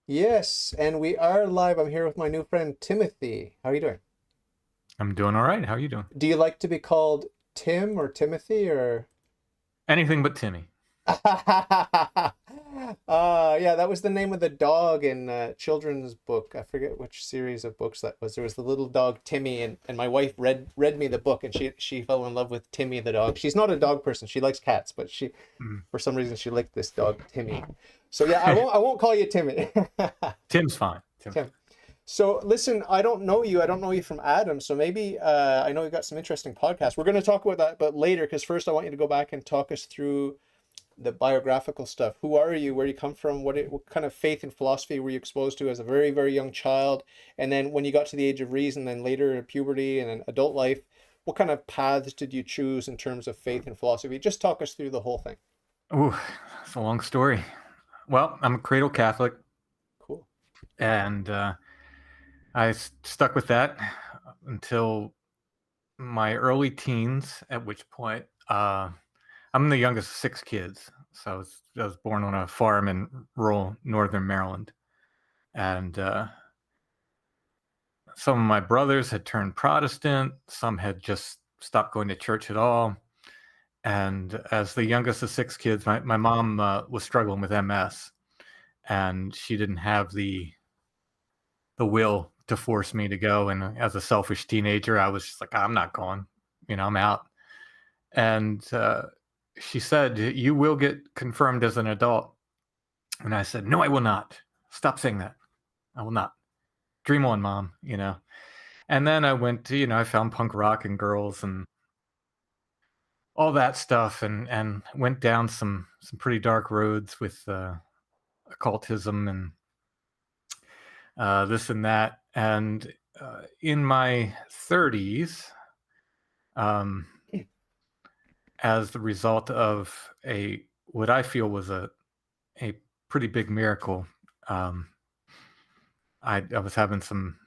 Yes, and we are live. I'm here with my new friend Timothy. How are you doing? I'm doing all right. How are you doing? Do you like to be called Tim or Timothy or? Anything but Timmy. Yeah, that was the name of the dog in a children's book. I forget which series of books that was. There was the little dog Timmy, and my wife read me the book, and she fell in love with Timmy the dog. She's not a dog person. She likes cats, but she Mm. for some reason she liked this dog Timmy. So yeah, I won't call you Timmy. Tim's fine. Tim's Tim. So listen, I don't know you. I don't know you from Adam. So maybe I know you got some interesting podcasts. We're going to talk about that, but later, because first I want you to go back and talk us through the biographical stuff. Who are you? Where you come from? What kind of faith and philosophy were you exposed to as a very, very young child? And then when you got to the age of reason, then later puberty and then adult life, what kind of paths did you choose in terms of faith and philosophy? Just talk us through the whole thing. fine. Ooh, it's a long story. Well, I'm a cradle-Catholic, Cool. and stuck with that until my early teens, at which point I'm the youngest of six kids. So I was born on a farm in rural northern Maryland. And some of my brothers had turned Protestant, some had just stopped going to church at all. And as the youngest of six kids, my mom was struggling with MS, and she didn't have the will to force me to go. And as a selfish teenager, I was just like, I'm not going, I'm out. And she said, "You will get confirmed as an adult." And I said, "No, I will not. Stop saying that. I will not. Dream on, mom." And then I went to, I found punk rock and girls and all that stuff, and went down some pretty dark roads with occultism and this and that. And in my 30s, um, as the result of a what I feel was a pretty big miracle, um, I was having some.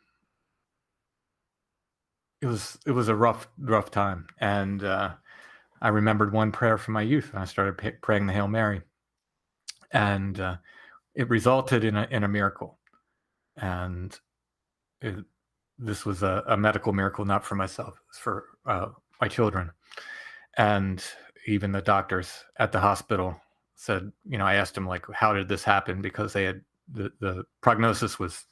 It was a rough time, and I remembered one prayer from my youth, and I started praying the Hail Mary, and it resulted in a miracle. And it, this was a medical miracle, not for myself, it was for my children. And even the doctors at the hospital said, I asked them, like, how did this happen? Because they had the prognosis was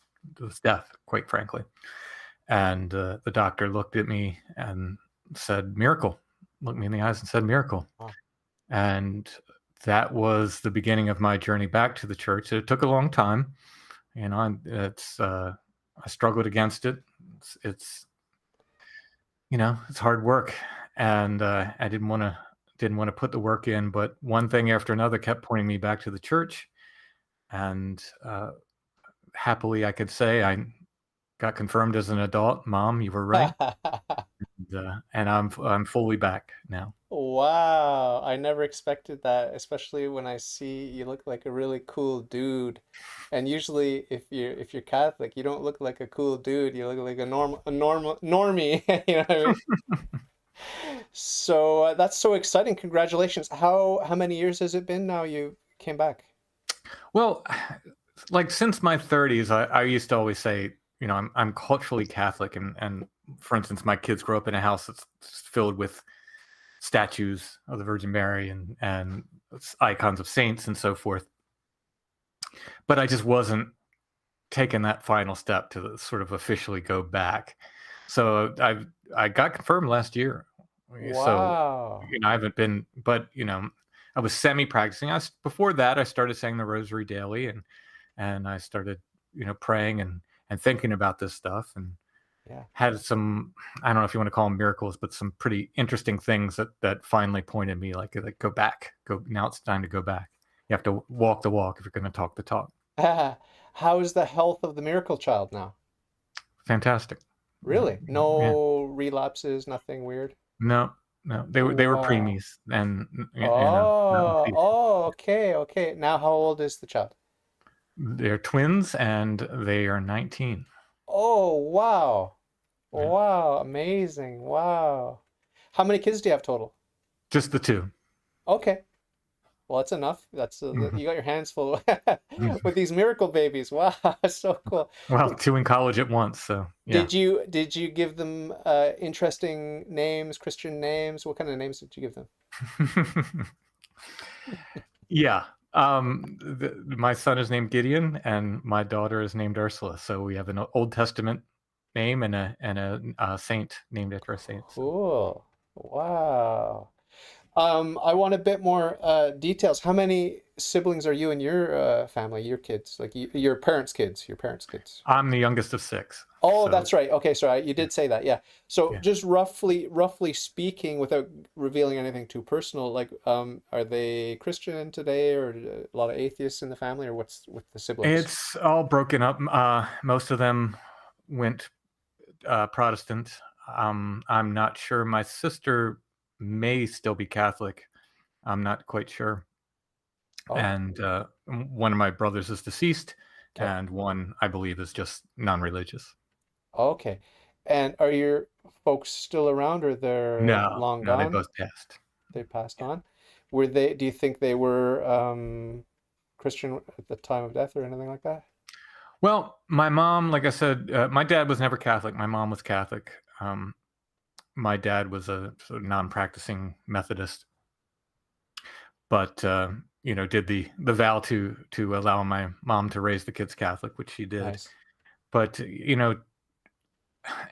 death, quite frankly. And the doctor looked at me and said, "Miracle." Looked me in the eyes and said, "Miracle." Wow. And that was the beginning of my journey back to the church. It took a long time. I struggled against it. It's hard work, and I didn't want to put the work in. But one thing after another kept pointing me back to the church, and happily, I could say I got confirmed as an adult. Mom, you were right, and I'm fully back now. Wow, I never expected that, especially when I see you look like a really cool dude. And usually if you're Catholic, you don't look like a cool dude. You look like a normal normie, you know what I mean? So that's so exciting. Congratulations. How many years has it been now you came back? Well, like since my 30s, I used to always say, I'm culturally Catholic, and for instance, my kids grow up in a house that's filled with statues of the Virgin Mary and icons of saints and so forth. But I just wasn't taking that final step to sort of officially go back. So I got confirmed last year. So Wow. I haven't been, but I was semi-practicing. Before that, I started saying the Rosary daily, and I started praying and thinking about this stuff, and Yeah. had some, I don't know if you want to call them miracles, but some pretty interesting things that finally pointed me like go back, go now. It's time to go back. You have to walk the walk if you're going to talk the talk. How is the health of the miracle child now? Fantastic. Yeah, Really? yeah. No relapses, nothing weird? No, no, they were Wow. preemies, and nothing Oh, serious. oh, okay, okay. Now how old is the child? They're twins, and they are 19. Oh, wow. Yeah, Wow, amazing. Wow. How many kids do you have total? just the two. Okay. Well, that's enough. You got your hands full with these miracle babies. Wow, so cool. Well, two in college at once, so yeah. Did you give them interesting names, Christian names? What kind of names did you give them? Yeah. My son is named Gideon, and my daughter is named Ursula. So we have an Old Testament name and a saint named after a saint. So. Cool. Wow. I want a bit more details. How many siblings are you and your family, your kids, like your parents' kids, your parents' kids? I'm the youngest of 6. Oh, So that's right. Okay, sorry, you yeah, did say that. Yeah. So yeah. just roughly speaking, without revealing anything too personal, like, are they Christian today, or a lot of atheists in the family, or what's with the siblings? It's all broken up. Most of them went Protestant. I'm not sure. My sister may still be Catholic. I'm not quite sure. Oh, And one of my brothers is deceased, okay. and one, I believe, is just non-religious. Okay. And are your folks still around, or they're No, long no, they gone? both passed. They passed Yeah. on? Do you think they were Christian at the time of death or anything like that? Well, my mom, like I said, my dad was never Catholic. My mom was Catholic. My dad was a sort of non-practicing Methodist, but did the vow to allow my mom to raise the kids Catholic, which she did. Nice. But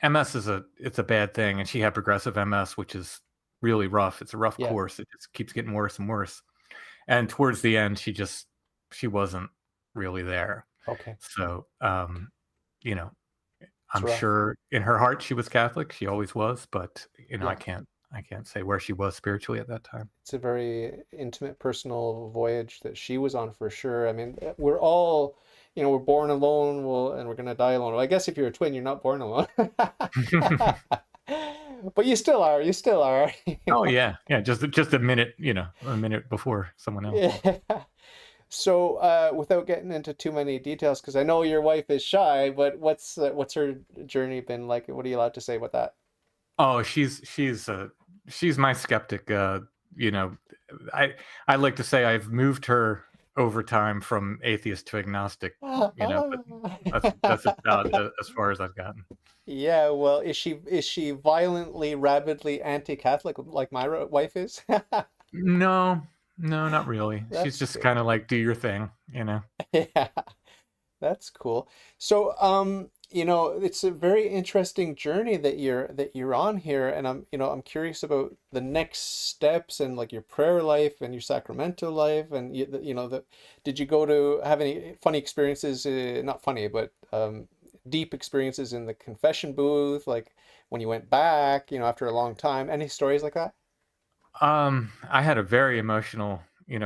MS it's a bad thing, and she had progressive MS, which is really rough. It's a rough Yeah. course. It just keeps getting worse and worse. And towards the end, she wasn't really there. Okay. So you know, It's I'm rough. sure in her heart she was Catholic. She always was, but Yeah. I can't say where she was spiritually at that time. It's a very intimate, personal voyage that she was on for sure. I mean, we're all, we're born alone, and we're gonna die alone. Well, I guess if you're a twin, you're not born alone. But you still are. You still are. Oh yeah, yeah. Just a minute, a minute before someone else. Yeah. So, without getting into too many details, because I know your wife is shy, but what's her journey been like? What are you allowed to say about that? Oh, she's my skeptic. You know, I I like to say I've moved her over time from atheist to agnostic. But that's about as far as I've gotten. Yeah, well, is she violently, rabidly anti-Catholic like my wife is? No, no, not really. She's That's just good. kind of like, do your thing. Yeah, that's cool. So, it's a very interesting journey that you're on here, and I'm curious about the next steps, and like your prayer life and your sacramental life, and did you go to have any funny experiences? Not funny, but deep experiences in the confession booth, like when you went back, after a long time. Any stories like that? I had a very emotional,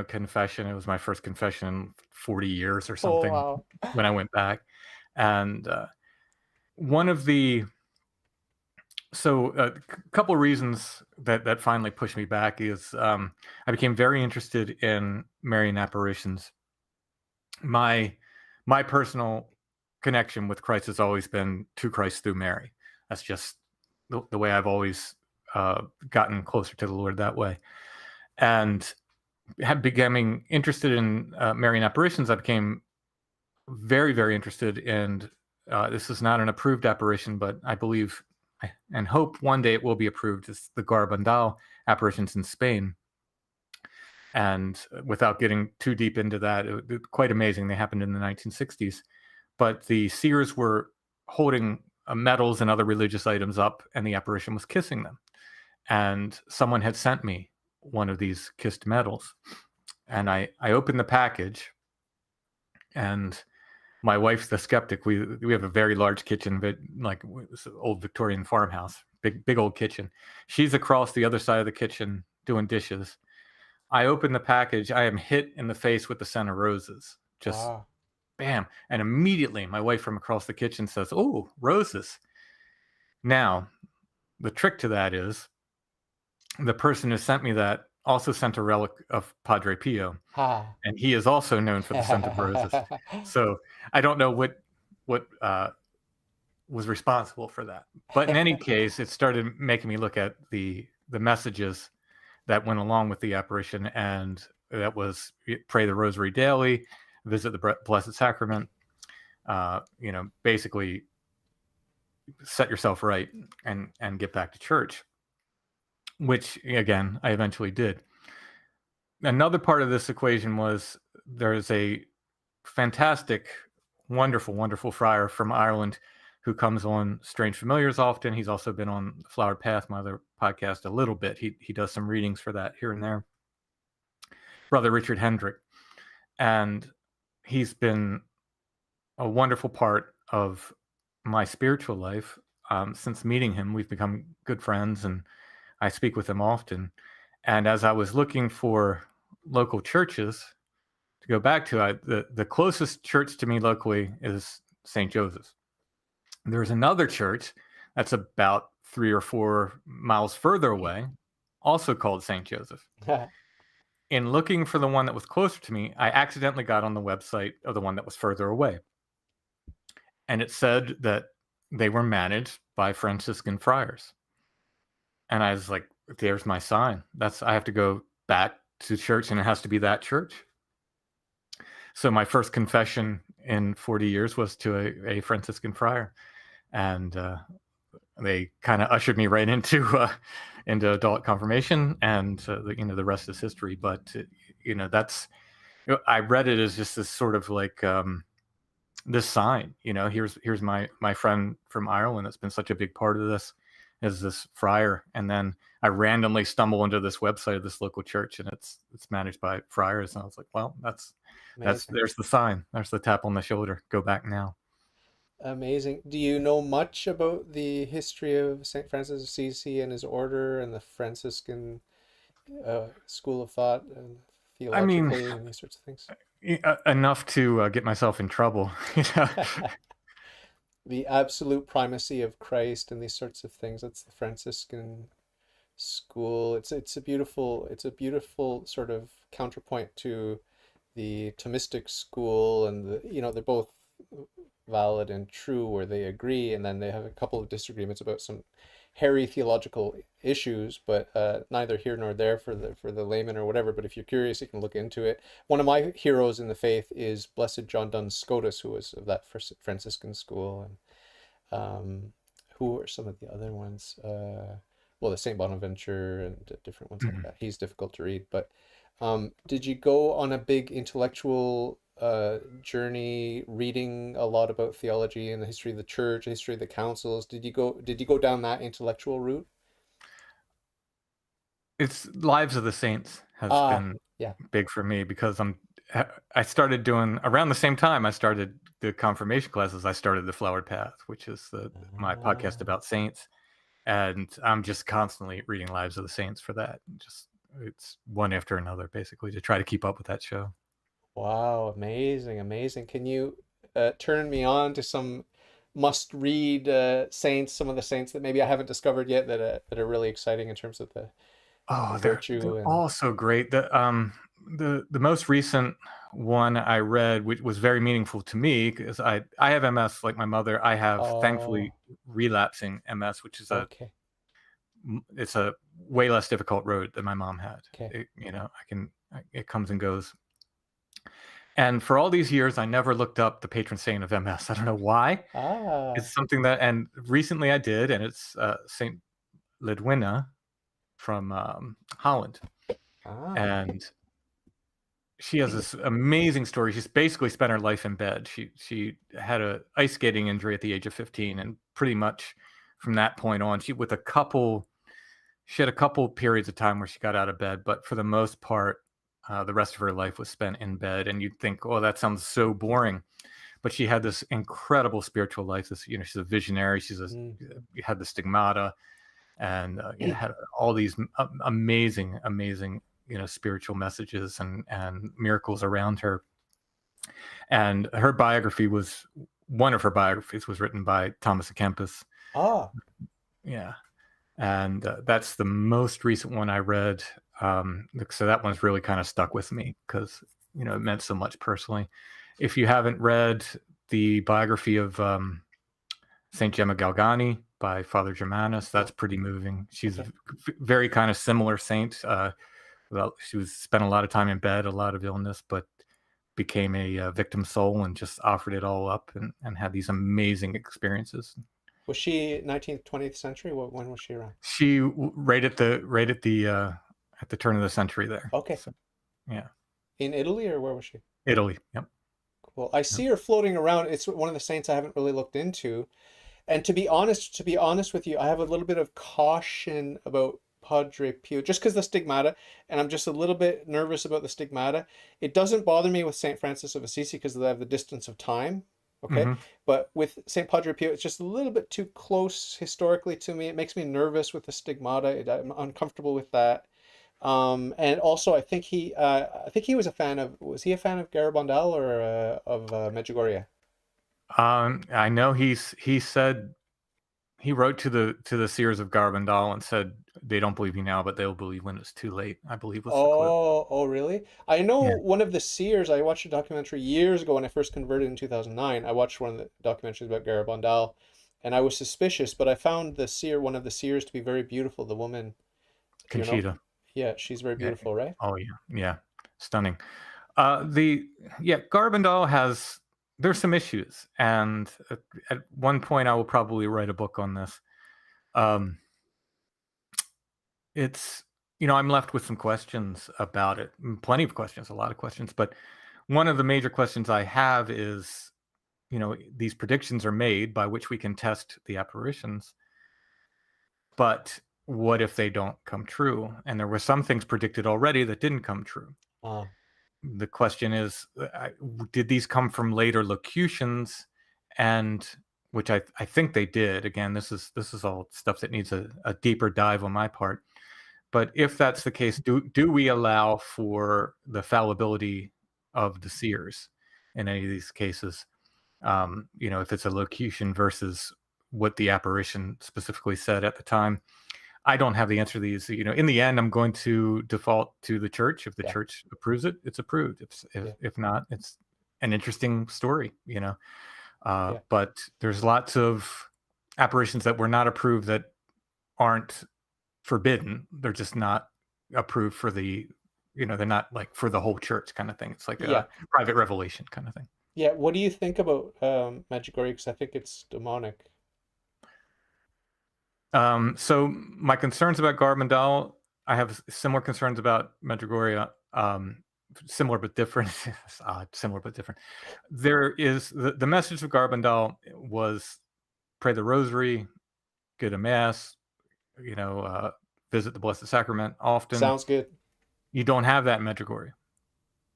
confession. It was my first confession in 40 years or Oh, something wow. when I went back. And one of the so a couple reasons that finally pushed me back is I became very interested in Marian apparitions. My my personal connection with Christ has always been to Christ through Mary. That's just the way I've always gotten closer to the Lord that way. And had becoming interested in Marian apparitions, I became very, very interested in. This is not an approved apparition, but I believe and hope one day it will be approved. It's the Garbandal apparitions in Spain. And without getting too deep into that, quite amazing. They happened in the 1960s. But the seers were holding medals and other religious items up, and the apparition was kissing them. And someone had sent me one of these kissed medals. And I opened the package, and my wife's the skeptic. We have a very large kitchen, but like it's an old Victorian farmhouse, big old kitchen. She's across the other side of the kitchen doing dishes. I open the package. I am hit in the face with the scent of roses. Just Wow. bam. And immediately my wife from across the kitchen says, "Oh, roses." Now, the trick to that is the person who sent me that also sent a relic of Padre Pio, Ha. and he is also known for the scent of roses. So I don't know what was responsible for that. But in any case, it started making me look at the messages that went along with the apparition, and that was pray the rosary daily, visit the Blessed Sacrament, basically set yourself right and get back to church, which again, I eventually did. Another part of this equation was there's a fantastic, wonderful, wonderful friar from Ireland who comes on Strange Familiars often. He's also been on Flowered Path, my other podcast, a little bit. He does some readings for that here and there. Brother Richard Hendrick. And he's been a wonderful part of my spiritual life. Since meeting him, we've become good friends, and I speak with him often. And as I was looking for local churches to go back to, the closest church to me locally is St. Joseph's. There's another church that's about 3 or 4 miles further away, also called St. Joseph. In looking for the one that was closer to me, I accidentally got on the website of the one that was further away. And it said that they were managed by Franciscan friars. And I was like, there's my sign. I have to go back to church, and it has to be that church. So my first confession in 40 years was to a Franciscan friar. And they kind of ushered me right into adult confirmation, and the rest is history. But I read it as just this sort of like this sign. Here's my friend from Ireland that's been such a big part of this, is this friar. And then I randomly stumble into this website of this local church, and it's managed by friars. And I was like, well, there's the sign. There's the tap on the shoulder. Go back now. Amazing. Do you know much about the history of St. Francis of Assisi and his order and the Franciscan school of thought and theologically and these sorts of things? Enough to get myself in trouble. The absolute primacy of Christ and these sorts of things. That's the Franciscan school. It's a beautiful sort of counterpoint to the Thomistic school, and they're both valid and true where they agree, and then they have a couple of disagreements about some hairy theological issues, but neither here nor there for the layman or whatever. But if you're curious, you can look into it. One of my heroes in the faith is Blessed John Duns Scotus, who was of that Franciscan school. And who are some of the other ones? Well, the Saint Bonaventure and different ones like that. He's difficult to read. But did you go on a big intellectual journey, reading a lot about theology and the history of the church, the history of the councils? Did you go down that intellectual route? It's Lives of the Saints has been big for me, because I started doing, around the same time I started the confirmation classes, I started the Flowered Path, which is my podcast about saints, and I'm just constantly reading Lives of the Saints for that. It's one after another, basically, to try to keep up with that show. Wow, amazing. Can you turn me on to some must-read saints, some of the saints that maybe I haven't discovered yet that are really exciting in terms of the virtue? They're all so great. The most recent one I read, which was very meaningful to me, because I have MS like my mother. I have thankfully relapsing MS, which is it's a way less difficult road than my mom had. It comes and goes. And for all these years, I never looked up the patron saint of MS. I don't know why. It's something that, and recently I did, and it's Saint Lidwina from Holland. And she has this amazing story. She's basically spent her life in bed. She had a ice skating injury at the age of 15, and pretty much from that point on, she had a couple periods of time where she got out of bed, but for the most part, the rest of her life was spent in bed. And you'd think, oh, that sounds so boring. But she had this incredible spiritual life. She's a visionary. Had the stigmata, and had all these amazing spiritual messages and miracles around her. And one of her biographies was written by Thomas à Kempis. Yeah. And that's the most recent one I read. So that one's really kind of stuck with me, because it meant so much personally. If you haven't read the biography of Saint Gemma Galgani by Father Germanus, that's pretty moving. She's a very kind of similar saint, Well, she was spent a lot of time in bed, a lot of illness, but became a victim soul and just offered it all up and had these amazing experiences. Was she 19th, 20th century? When was she around? Right at the turn of the century there. Okay. So, yeah, In Italy, or where was she? Italy. Yep. Well, I Yep. see her floating around. It's one of the saints I haven't really looked into. And to be honest with you, I have a little bit of caution about Padre Pio, just because the stigmata, and I'm just a little bit nervous about the stigmata. It doesn't bother me with Saint Francis of Assisi because they have the distance of time, okay? Hmm. But with Saint Padre Pio, it's just a little bit too close historically to me. It makes me nervous with the stigmata. I'm uncomfortable with that. And also, I think he was he a fan of Garabandal or of Medjugorje? I know he said he wrote to the seers of Garbandal and said they don't believe you now, but they'll believe when it's too late. I believe was the quote. Oh, really? I know Yeah. one of the seers. I watched a documentary years ago when I first converted in 2009. I watched one of the documentaries about Garabandal, and I was suspicious, but I found one of the seers, to be very beautiful. The woman, do you know? Conchita. Yeah, she's very Yeah. beautiful, right? Oh yeah. Yeah. Stunning. The Yeah, Garbandal has there's some issues, and at one point I will probably write a book on this. Um, it's I'm left with some questions about it, plenty of questions, a lot of questions, but one of the major questions I have is, these predictions are made by which we can test the apparitions, but what if they don't come true? And there were some things predicted already that didn't come true. Ah, The question is, did these come from later locutions? And which I think they did. Again, this is all stuff that needs a deeper dive on my part. But if that's the case, do we allow for the fallibility of the seers in any of these cases? If it's a locution versus what the apparition specifically said at the time. I don't have the answer to these. In the end, I'm going to default to the church. If the yeah, church approves it, it's approved. yeah, If not, it's an interesting story. yeah, But there's lots of apparitions that were not approved that aren't forbidden. They're just not approved for they're not like for the whole church kind of thing. It's like yeah, a private revelation kind of thing. yeah. What do you think about Medjugorje? Because I think it's demonic. So my concerns about Garbandal, I have similar concerns about Medjugorje. Similar but different. It's odd, similar but different. There is the message of Garbandal was pray the Rosary, go to Mass, you know, uh, visit the Blessed Sacrament often. Sounds good. You don't have that in Medjugorje.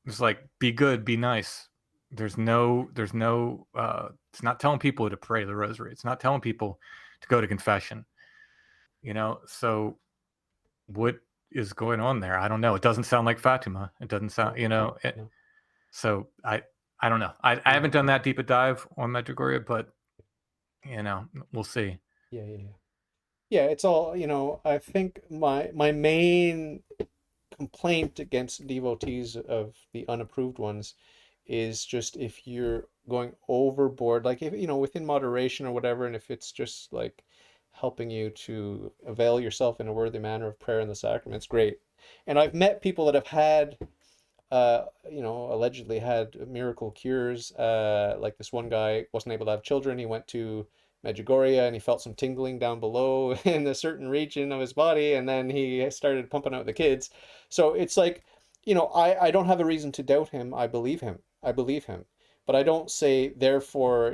It's like be good, be nice. There's no. It's not telling people to pray the Rosary. It's not telling people to go to confession. So what is going on there? I don't know. It doesn't sound like Fatima. It doesn't sound, No, no, no. so I don't know. I Yeah, haven't done that deep a dive on Medjugorje, but we'll see. yeah, yeah, yeah. Yeah, it's all, I think my main complaint against devotees of the unapproved ones is just if you're going overboard, like if, within moderation or whatever, and if it's just like helping you to avail yourself in a worthy manner of prayer and the sacraments, great. And I've met people that have had allegedly had miracle cures. Like this one guy wasn't able to have children. He went to Medjugorje and he felt some tingling down below in a certain region of his body, and then he started pumping out the kids. So it's like, I don't have a reason to doubt him. I believe him. I believe him. But I don't say, therefore,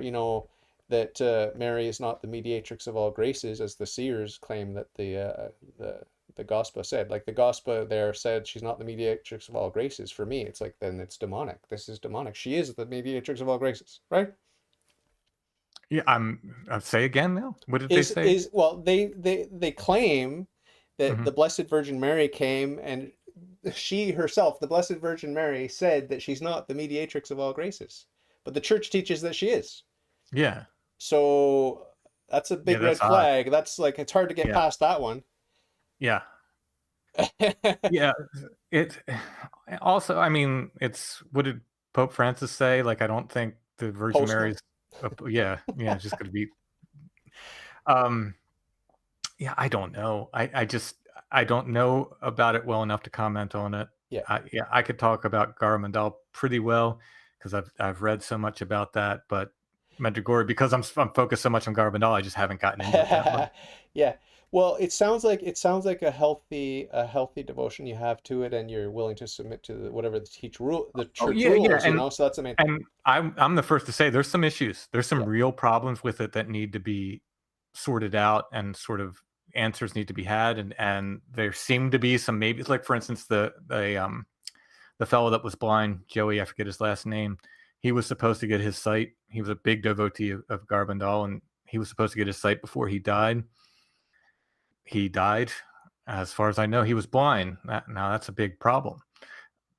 that Mary is not the mediatrix of all graces, as the seers claim that the gospel said. Like the gospel there said she's not the mediatrix of all graces. For me, it's like, then it's demonic. This is demonic. She is the mediatrix of all graces, right? Yeah, I'll say again now. What did they Is say? is well, they claim that Hmm. the Blessed Virgin Mary came and she herself, the Blessed Virgin Mary, said that she's not the mediatrix of all graces, but the church teaches that she is. Yeah, So that's a yeah, big red that's odd. flag. That's like, it's hard to get Yeah, past that one. yeah, yeah. It also, I mean, it's what did Pope Francis say? Like, I don't think the Virgin Postman. Mary's. Yeah, it's just going to be. Um, Yeah, I don't know. I just I don't know about it well enough to comment on it. Yeah. Yeah, I could talk about Garmandal pretty well because I've read so much about that. But Medjugorje, because I'm focused so much on Garmandal, I just haven't gotten into it that much. Yeah. Well, it sounds like a healthy devotion you have to it, and you're willing to submit to whatever the Oh church yeah, yeah, rules, you know. So that's the main thing. and I'm the first to say there's some issues. There's some Yeah. real problems with it that need to be sorted out, and sort of answers need to be had. And there seem to be some, maybe, like, for instance, the fellow that was blind, Joey, I forget his last name. He was supposed to get his sight. He was a big devotee of Garmandal, and he was supposed to get his sight before he died. He died. As far as I know, he was blind. Now that's a big problem.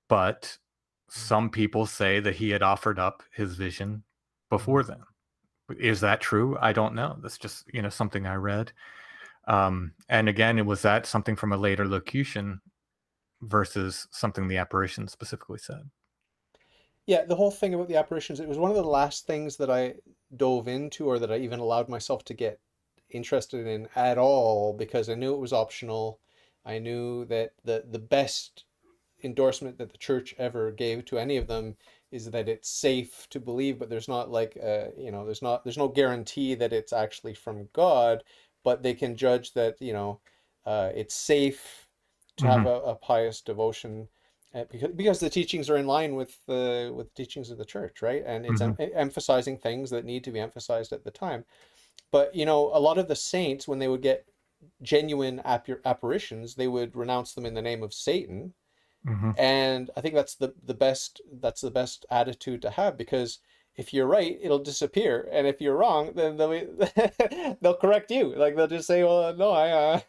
But some people say that he had offered up his vision before then. Is that true? I don't know. That's just, something I read. And again, was that something from a later locution versus something the apparition specifically said? Yeah, the whole thing about the apparitions, it was one of the last things that I dove into, or that I even allowed myself to get interested in at all, because I knew it was optional. I knew that the best endorsement that the church ever gave to any of them is that it's safe to believe, but there's not like there's no guarantee that it's actually from God, but they can judge that it's safe to have Hmm. a pious devotion, because the teachings are in line with the teachings of the church, right? And it's Hmm. emphasizing things that need to be emphasized at the time. But a lot of the saints, when they would get genuine apparitions, they would renounce them in the name of Satan. Hmm. And I think that's the best attitude to have, because if you're right, it'll disappear, and if you're wrong, then they'll correct you. Like, they'll just say, "Well, no, I'm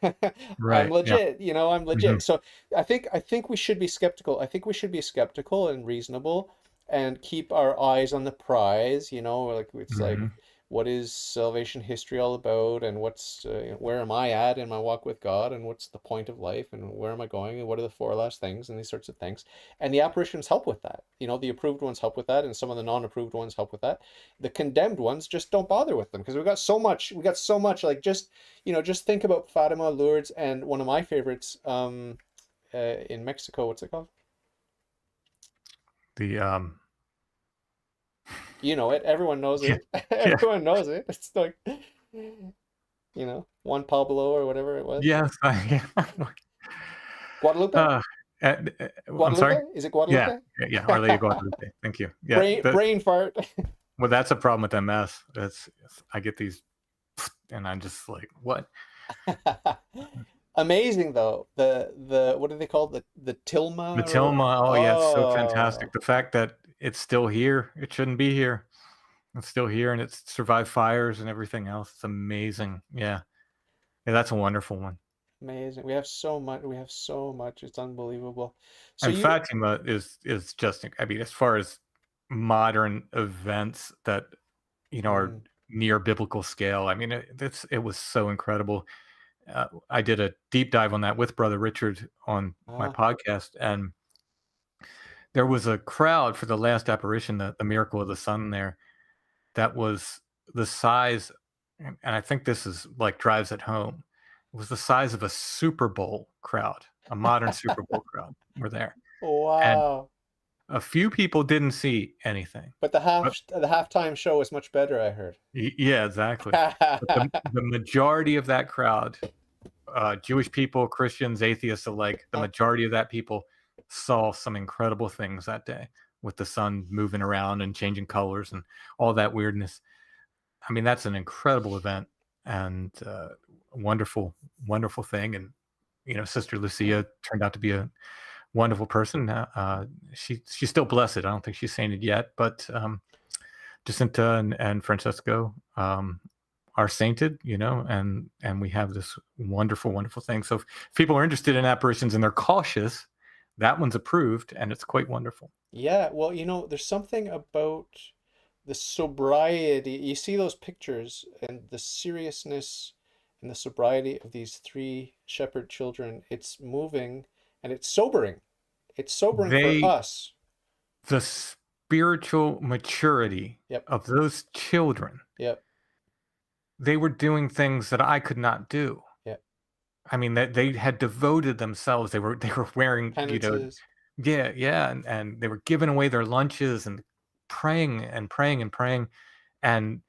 Right. Yeah. legit. I'm Hmm. legit." So I think we should be skeptical. I think we should be skeptical and reasonable, and keep our eyes on the prize. Like, it's like, Hmm. what is salvation history all about, and where am I at in my walk with God, and what's the point of life, and where am I going, and what are the four last things, and these sorts of things. And the apparitions help with that. The approved ones help with that, and some of the non-approved ones help with that. The condemned ones, just don't bother with them, because we got so much, like, just think about Fatima, Lourdes, and one of my favorites, in Mexico, what's it called? The You know it, everyone knows yeah, it. yeah, Everyone knows it. It's like, Juan Pablo, or whatever it was. yes, yeah. Guadalupe? uh, I'm sorry. Guadalupe? Is it Yeah, Guadalupe? yeah, yeah. Our Lady of Guadalupe. Thank you. Yeah, Brain fart. well, that's a problem with MS. I get these, and I'm just like, what? Amazing though. The what do they call the tilma, or Matilma. Oh yeah, it's so fantastic. oh, The fact that it's still here. It shouldn't be here. It's still here, and it's survived fires and everything else. It's amazing. Yeah, yeah, that's a wonderful one. amazing. We have so much. We have so much. It's unbelievable. So And you Fatima is just, I mean, as far as modern events that are mm, near biblical scale. I mean, it was so incredible. I did a deep dive on that with Brother Richard on my ah, podcast, and there was a crowd for the last apparition, the miracle of the sun there, that was the size, and I think this is like drives it home. It was the size of a Super Bowl crowd, a modern Super Bowl crowd were there, and wow. a few people didn't see anything. But the But halftime show was much better, I heard. yeah, exactly. But the majority of that crowd, Jewish people, Christians, atheists alike, the majority of that people saw some incredible things that day, with the sun moving around and changing colors and all that weirdness. I mean, that's an incredible event, and wonderful, wonderful thing. And Sister Lucia turned out to be a wonderful person. She's still blessed. I don't think she's sainted yet, but Jacinta and Francesco are sainted, and we have this wonderful, wonderful thing. So if people are interested in apparitions and they're cautious, that one's approved, and it's quite wonderful. Yeah, well, there's something about the sobriety. You see those pictures, and the seriousness and the sobriety of these three shepherd children. It's moving, and it's sobering. It's sobering for They us. The spiritual maturity Yep, of those children, yep, they were doing things that I could not do. yep. I mean, they had devoted themselves. They were wearing, Penances. yeah, yeah, and they were giving away their lunches and praying and praying and praying. And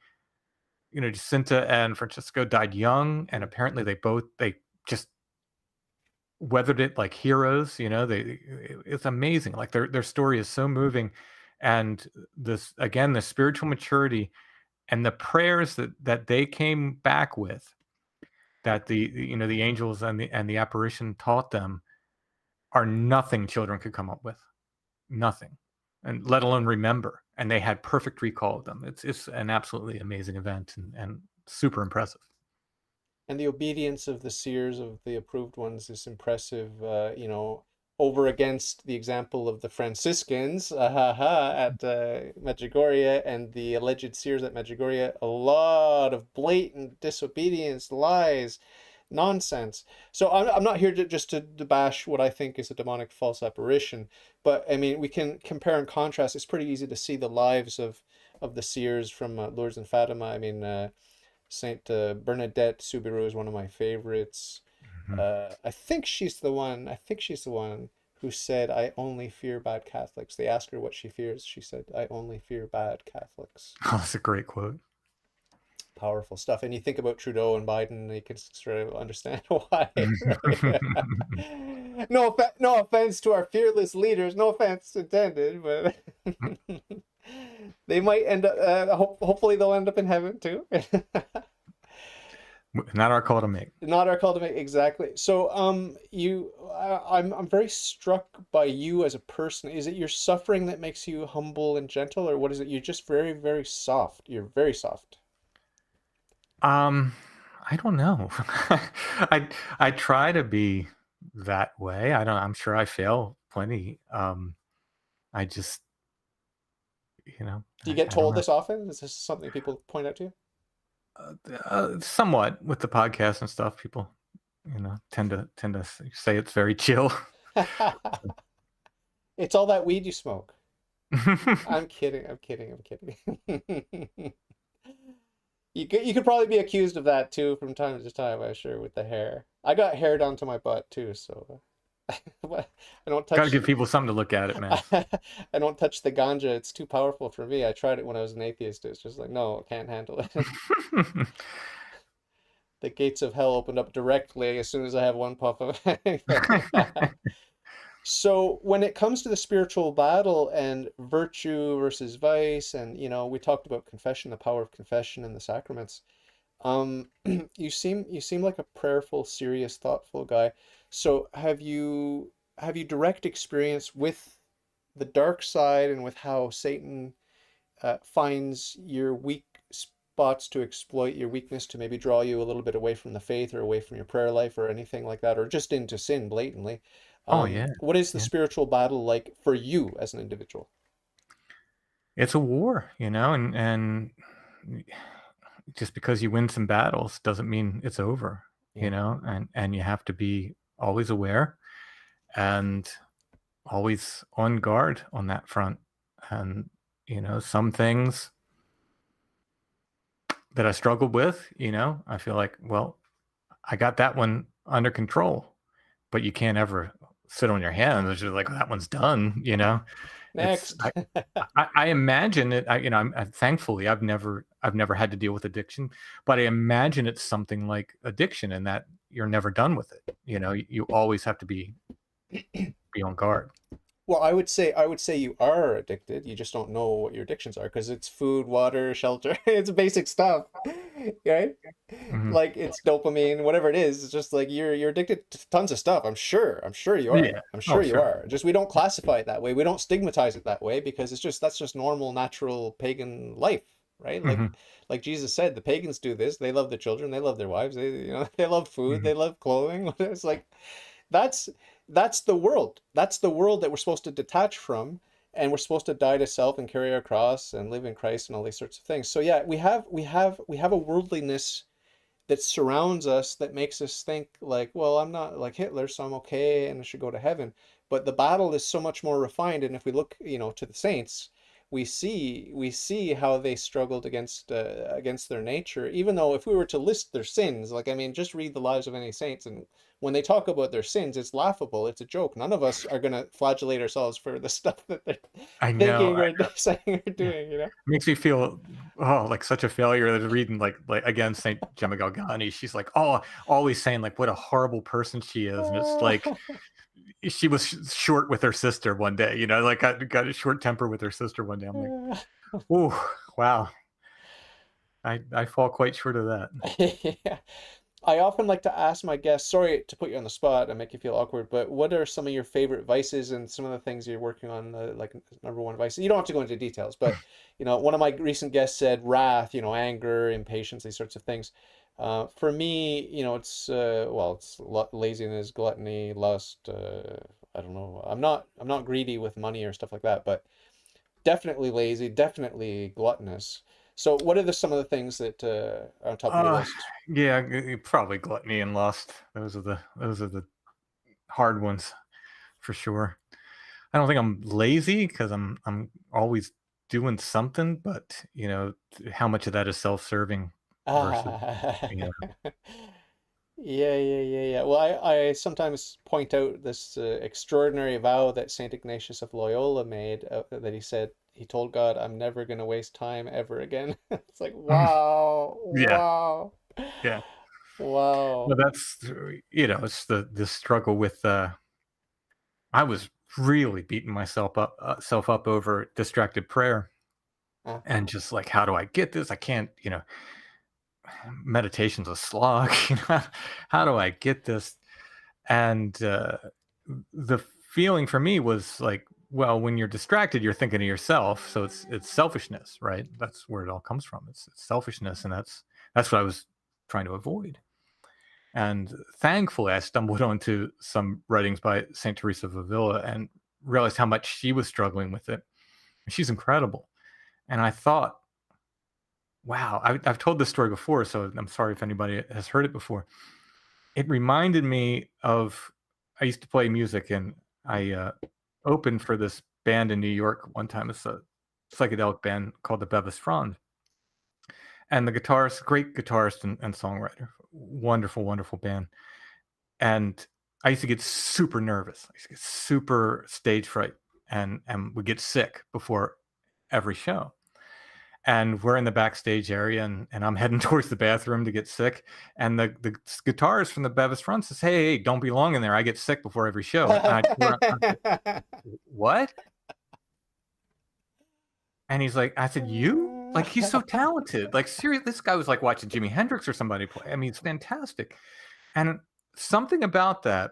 Jacinta and Francisco died young, and apparently they just weathered it like heroes. It's amazing. Like their story is so moving, and this again, the spiritual maturity and the prayers that they came back with, that the angels and the apparition taught them, are nothing children could come up with. Nothing, and let alone remember. And they had perfect recall of them. It's an absolutely amazing event, and super impressive. And the obedience of the seers, of the approved ones, is impressive. Over against the example of the Franciscans, at Medjugorje, and the alleged seers at Medjugorje, a lot of blatant disobedience, lies, nonsense. So I'm not here to bash what I think is a demonic false apparition, but I mean, we can compare and contrast. It's pretty easy to see the lives of the seers from Lourdes and Fatima. I mean, Saint Bernadette Subiru is one of my favorites. Mhm. I think she's the one. I think she's the one who said, "I only fear bad Catholics." They asked her what she fears. She said, "I only fear bad Catholics." Oh, that's a great quote. Powerful stuff. And you think about Trudeau and Biden, and you can sort of understand why, right? No offense to our fearless leaders. No offense intended, but they might end up. Hopefully, they'll end up in heaven too. Not our call to make. Not our call to make, exactly. So, I'm very struck by you as a person. Is it your suffering that makes you humble and gentle, or what is it? You're just very, very soft. You're very soft. Um, I don't know. I try to be that way. I'm sure I fail plenty. I just, Do you get I don't told know. this often? Is this something people point out to Somewhat with the podcast and stuff, people, tend to say it's very chill. you? It's all that weed you smoke. I'm kidding. I'm kidding. I'm kidding. You could probably be accused of that too from time to time, I'm sure, with the hair. I got hair down to my butt too, so I don't Got to touch give people something to look at it, man. I don't touch the ganja. It's too powerful for me. I tried it when I was an atheist. It's just like, no, I can't handle it. The gates of hell opened up directly as soon as I have one puff of anything. So when it comes to the spiritual battle and virtue versus vice, and we talked about confession, the power of confession and the sacraments. You seem like a prayerful, serious, thoughtful guy. So have you direct experience with the dark side and with how Satan finds your weak spots to exploit your weakness to maybe draw you a little bit away from the faith or away from your prayer life or anything like that, or just into sin blatantly? Oh yeah, What is the yeah. spiritual battle like for you as an individual? It's a war, and just because you win some battles doesn't mean it's over, Yeah. and you have to be always aware and always on guard on that front. And some things that I struggled with, I feel like, well, I got that one under control, but you can't ever sit on your hands. It's just like, that one's done. It's Next. I imagine it. Thankfully I've never had to deal with addiction, but I imagine it's something like addiction, in that you're never done with it. You always have to be on guard. Well, I would say you are addicted. You just don't know what your addictions are because it's food, water, shelter. It's basic stuff, right? Mhm. Like it's dopamine, whatever it is. It's just like you're addicted to tons of stuff. I'm sure. I'm sure you are. Yeah. I'm Oh, sure you sure. are. Just we don't classify it that way. We don't stigmatize it that way because that's just normal, natural pagan life, right? Like Mhm. like Jesus said, the pagans do this. They love the children. They love their wives. They love food. Mhm. They love clothing. It's like that's that's the world. That's the world that we're supposed to detach from, and we're supposed to die to self and carry our cross and live in Christ and all these sorts of things. So yeah, we have a worldliness that surrounds us that makes us think like, well, I'm not like Hitler, so I'm okay and I should go to heaven. But the battle is so much more refined, and if we look, to the saints, we see how they struggled against their nature. Even though if we were to list their sins, like I mean, just read the lives of any saints, and when they talk about their sins, it's laughable. It's a joke. None of us are gonna flagellate ourselves for the stuff that they're I know. thinking or saying or Yeah. doing. You know? Makes me feel like such a failure. That reading like again Saint Gemma Galgani, she's like always saying like what a horrible person she is, and it's like she was short with her sister one day. Like got a short temper with her sister one day. I'm like, oh wow, I fall quite short of that. Yeah. I often like to ask my guests, sorry to put you on the spot and make you feel awkward, but what are some of your favorite vices and some of the things you're working on, like number one vice? You don't have to go into details, but one of my recent guests said wrath, anger, impatience, these sorts of things. For me, it's well, it's laziness, gluttony, lust. I don't know. I'm not greedy with money or stuff like that, but definitely lazy, definitely gluttonous. So, what are some of the things that are on top of your Uh, list? yeah, probably gluttony and lust. Those are the hard ones for sure. I don't think I'm lazy because I'm always doing something, but how much of that is self-serving versus Ah, you know. yeah, yeah, yeah, yeah. Well, I sometimes point out this extraordinary vow that Saint Ignatius of Loyola made, that he said he told God, "I'm never going to waste time ever again." It's like, wow, Yeah, wow, yeah. Well, wow. that's it's the struggle with. I was really beating self up over distracted prayer Uh, and just like, how do I get this? I can't. Meditation's a slog. How do I get this? And the feeling for me was like, well, when you're distracted, you're thinking of yourself, so it's selfishness, right? That's where it all comes from. It's selfishness, and that's what I was trying to avoid. And thankfully, I stumbled onto some writings by Saint Teresa of Avila and realized how much she was struggling with it. She's incredible, and I thought, wow, I've told this story before, so I'm sorry if anybody has heard it before. It reminded me of I used to play music, and I opened for this band in New York one time. It's a psychedelic band called the Bevis Frond, and the guitarist, great guitarist and songwriter, wonderful, wonderful band. And I used to get super nervous. I used to get super stage fright, and would get sick before every show. And we're in the backstage area, and I'm heading towards the bathroom to get sick. And the guitarist from the Bevis front says, hey, don't be long in there. I get sick before every show. And I turn around, I said, what? And he's like, I said, you? Like, he's so talented. Like, seriously, this guy was like watching Jimi Hendrix or somebody play. I mean, it's fantastic. And something about that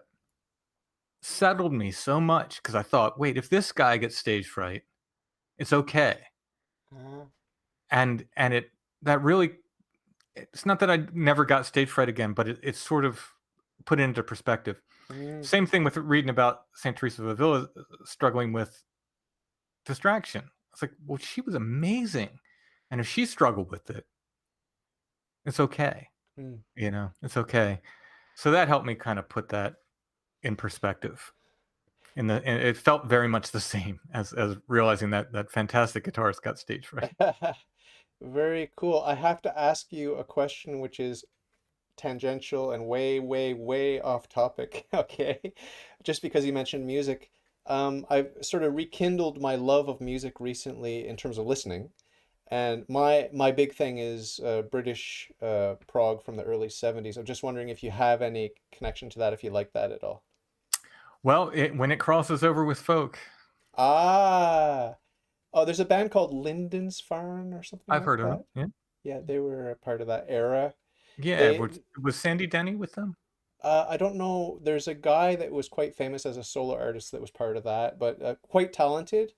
settled me so much because I thought, wait, if this guy gets stage fright, it's okay. And it that really, it's not that I never got stage fright again, but it sort of put it into perspective. Mm, Same thing with reading about Saint Teresa of Avila struggling with distraction. It's like, well, she was amazing, and if she struggled with it, it's okay. mm. It's okay. So that helped me kind of put that in perspective. And it felt very much the same as realizing that fantastic guitarist got stage fright. Very cool. I have to ask you a question which is tangential and way, way, way off topic. Okay. Just because you mentioned music. I've sort of rekindled my love of music recently in terms of listening. And my big thing is British prog from the early 70s. I'm just wondering if you have any connection to that, if you like that at all. Well, when it crosses over with folk, Ah, oh, there's a band called Lindensfarne or something I've like heard of them. that. Yeah, Yeah, they were a part of that era. yeah. They, Was Sandy Denny with them? I don't know, there's a guy that was quite famous as a solo artist that was part of that, but quite talented,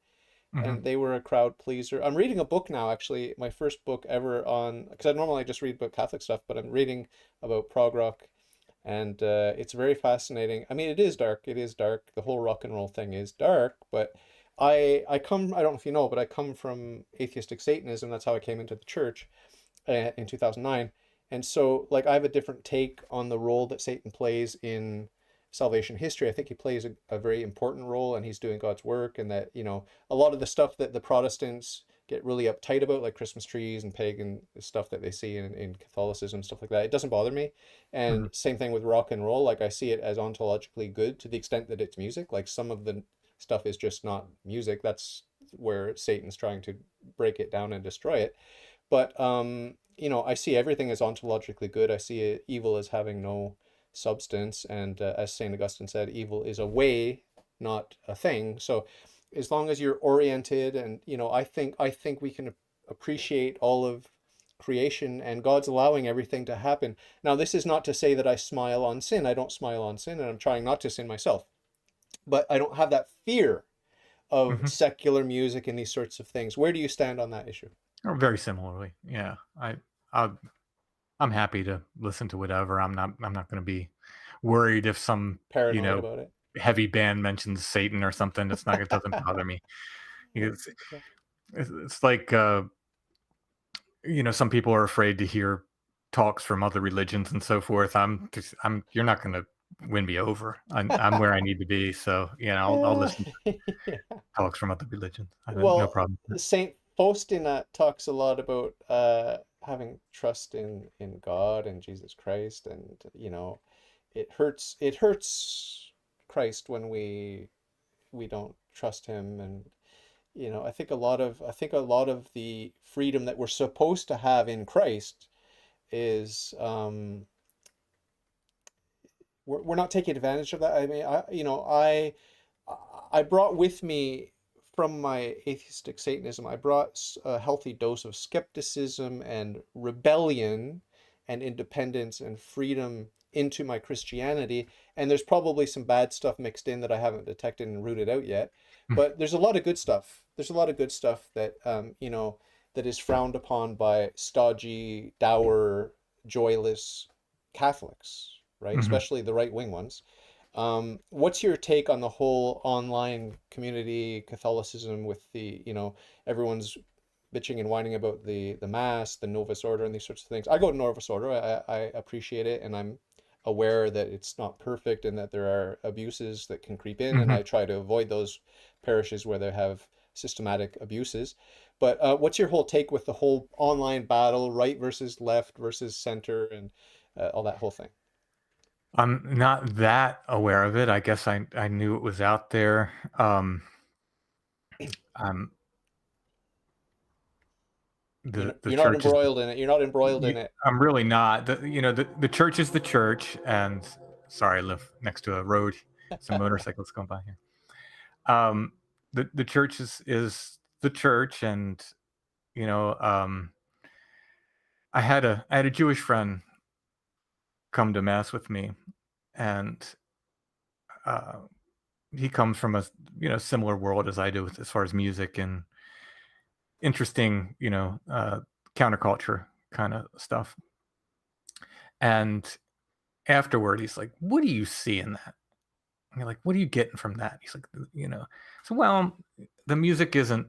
Hmm. and they were a crowd pleaser. I'm reading a book now, actually, my first book ever on, because I normally just read about Catholic stuff, but I'm reading about prog rock, and it's very fascinating. I mean, it is dark. It is dark. The whole rock and roll thing is dark, but I don't know if you know, but I come from atheistic Satanism. That's how I came into the church in 2009. And so, like, I have a different take on the role that Satan plays in salvation history. I think he plays a very important role, and he's doing God's work. And that, a lot of the stuff that the Protestants get really uptight about, like Christmas trees and pagan stuff that they see in Catholicism, stuff like that, it doesn't bother me. And Mhm. same thing with rock and roll. Like, I see it as ontologically good to the extent that it's music. Like, some of the stuff is just not music. That's where Satan's trying to break it down and destroy it. But I see everything as ontologically good. I see evil as having no substance, and as Saint Augustine said, evil is a way, not a thing. So, as long as you're oriented, and I think we can appreciate all of creation, and God's allowing everything to happen. Now, this is not to say that I smile on sin. I don't smile on sin, and I'm trying not to sin myself. But I don't have that fear of Mhm. secular music and these sorts of things. Where do you stand on that issue? Or very similarly, yeah. I I'm happy to listen to whatever. I'm not going to be worried if some you Paranoid know about it? heavy band mentions Satan or something. It doesn't bother me. Yeah. It's it's like some people are afraid to hear talks from other religions and so forth. I'm you're not going to win me over. I'm where I need to be. So I'll Yeah. listen to Yeah. talks from other religions. I have no Well, problem with that. Saint Faustina talks a lot about having trust in God and Jesus Christ, and it hurts Christ when we don't trust him. And I think a lot of the freedom that we're supposed to have in Christ is we're not taking advantage of that. I mean, I brought with me from my atheistic Satanism, I brought a healthy dose of skepticism and rebellion and independence and freedom into my Christianity. And there's probably some bad stuff mixed in that I haven't detected and rooted out yet. But there's a lot of good stuff. There's a lot of good stuff that, that is frowned upon by stodgy, dour, joyless Catholics, right? Mhm. Especially the right wing ones. What's your take on the whole online community Catholicism with everyone's bitching and whining about the Mass, the Novus Order, and these sorts of things? I go to Novus Order. I appreciate it, and I'm aware that it's not perfect and that there are abuses that can creep in, and Mhm. I try to avoid those parishes where they have systematic abuses. But what's your whole take with the whole online battle, right versus left versus center, and all that whole thing? I'm not that aware of it. I guess I knew it was out there. Um, You know, the you're not church is embroiled in it. You're not embroiled you, in it. I'm really not. The church is the church, and sorry, I live next to a road. Some motorcycles going by here. Um, the church is the church, and you know, um, I had a Jewish friend come to mass with me, and uh, he comes from a similar world as I do as far as music and interesting counterculture kind of stuff. And afterward, he's like, "What do you see in that?" And you're like, "What are you getting from that?" He's like, So well, the music isn't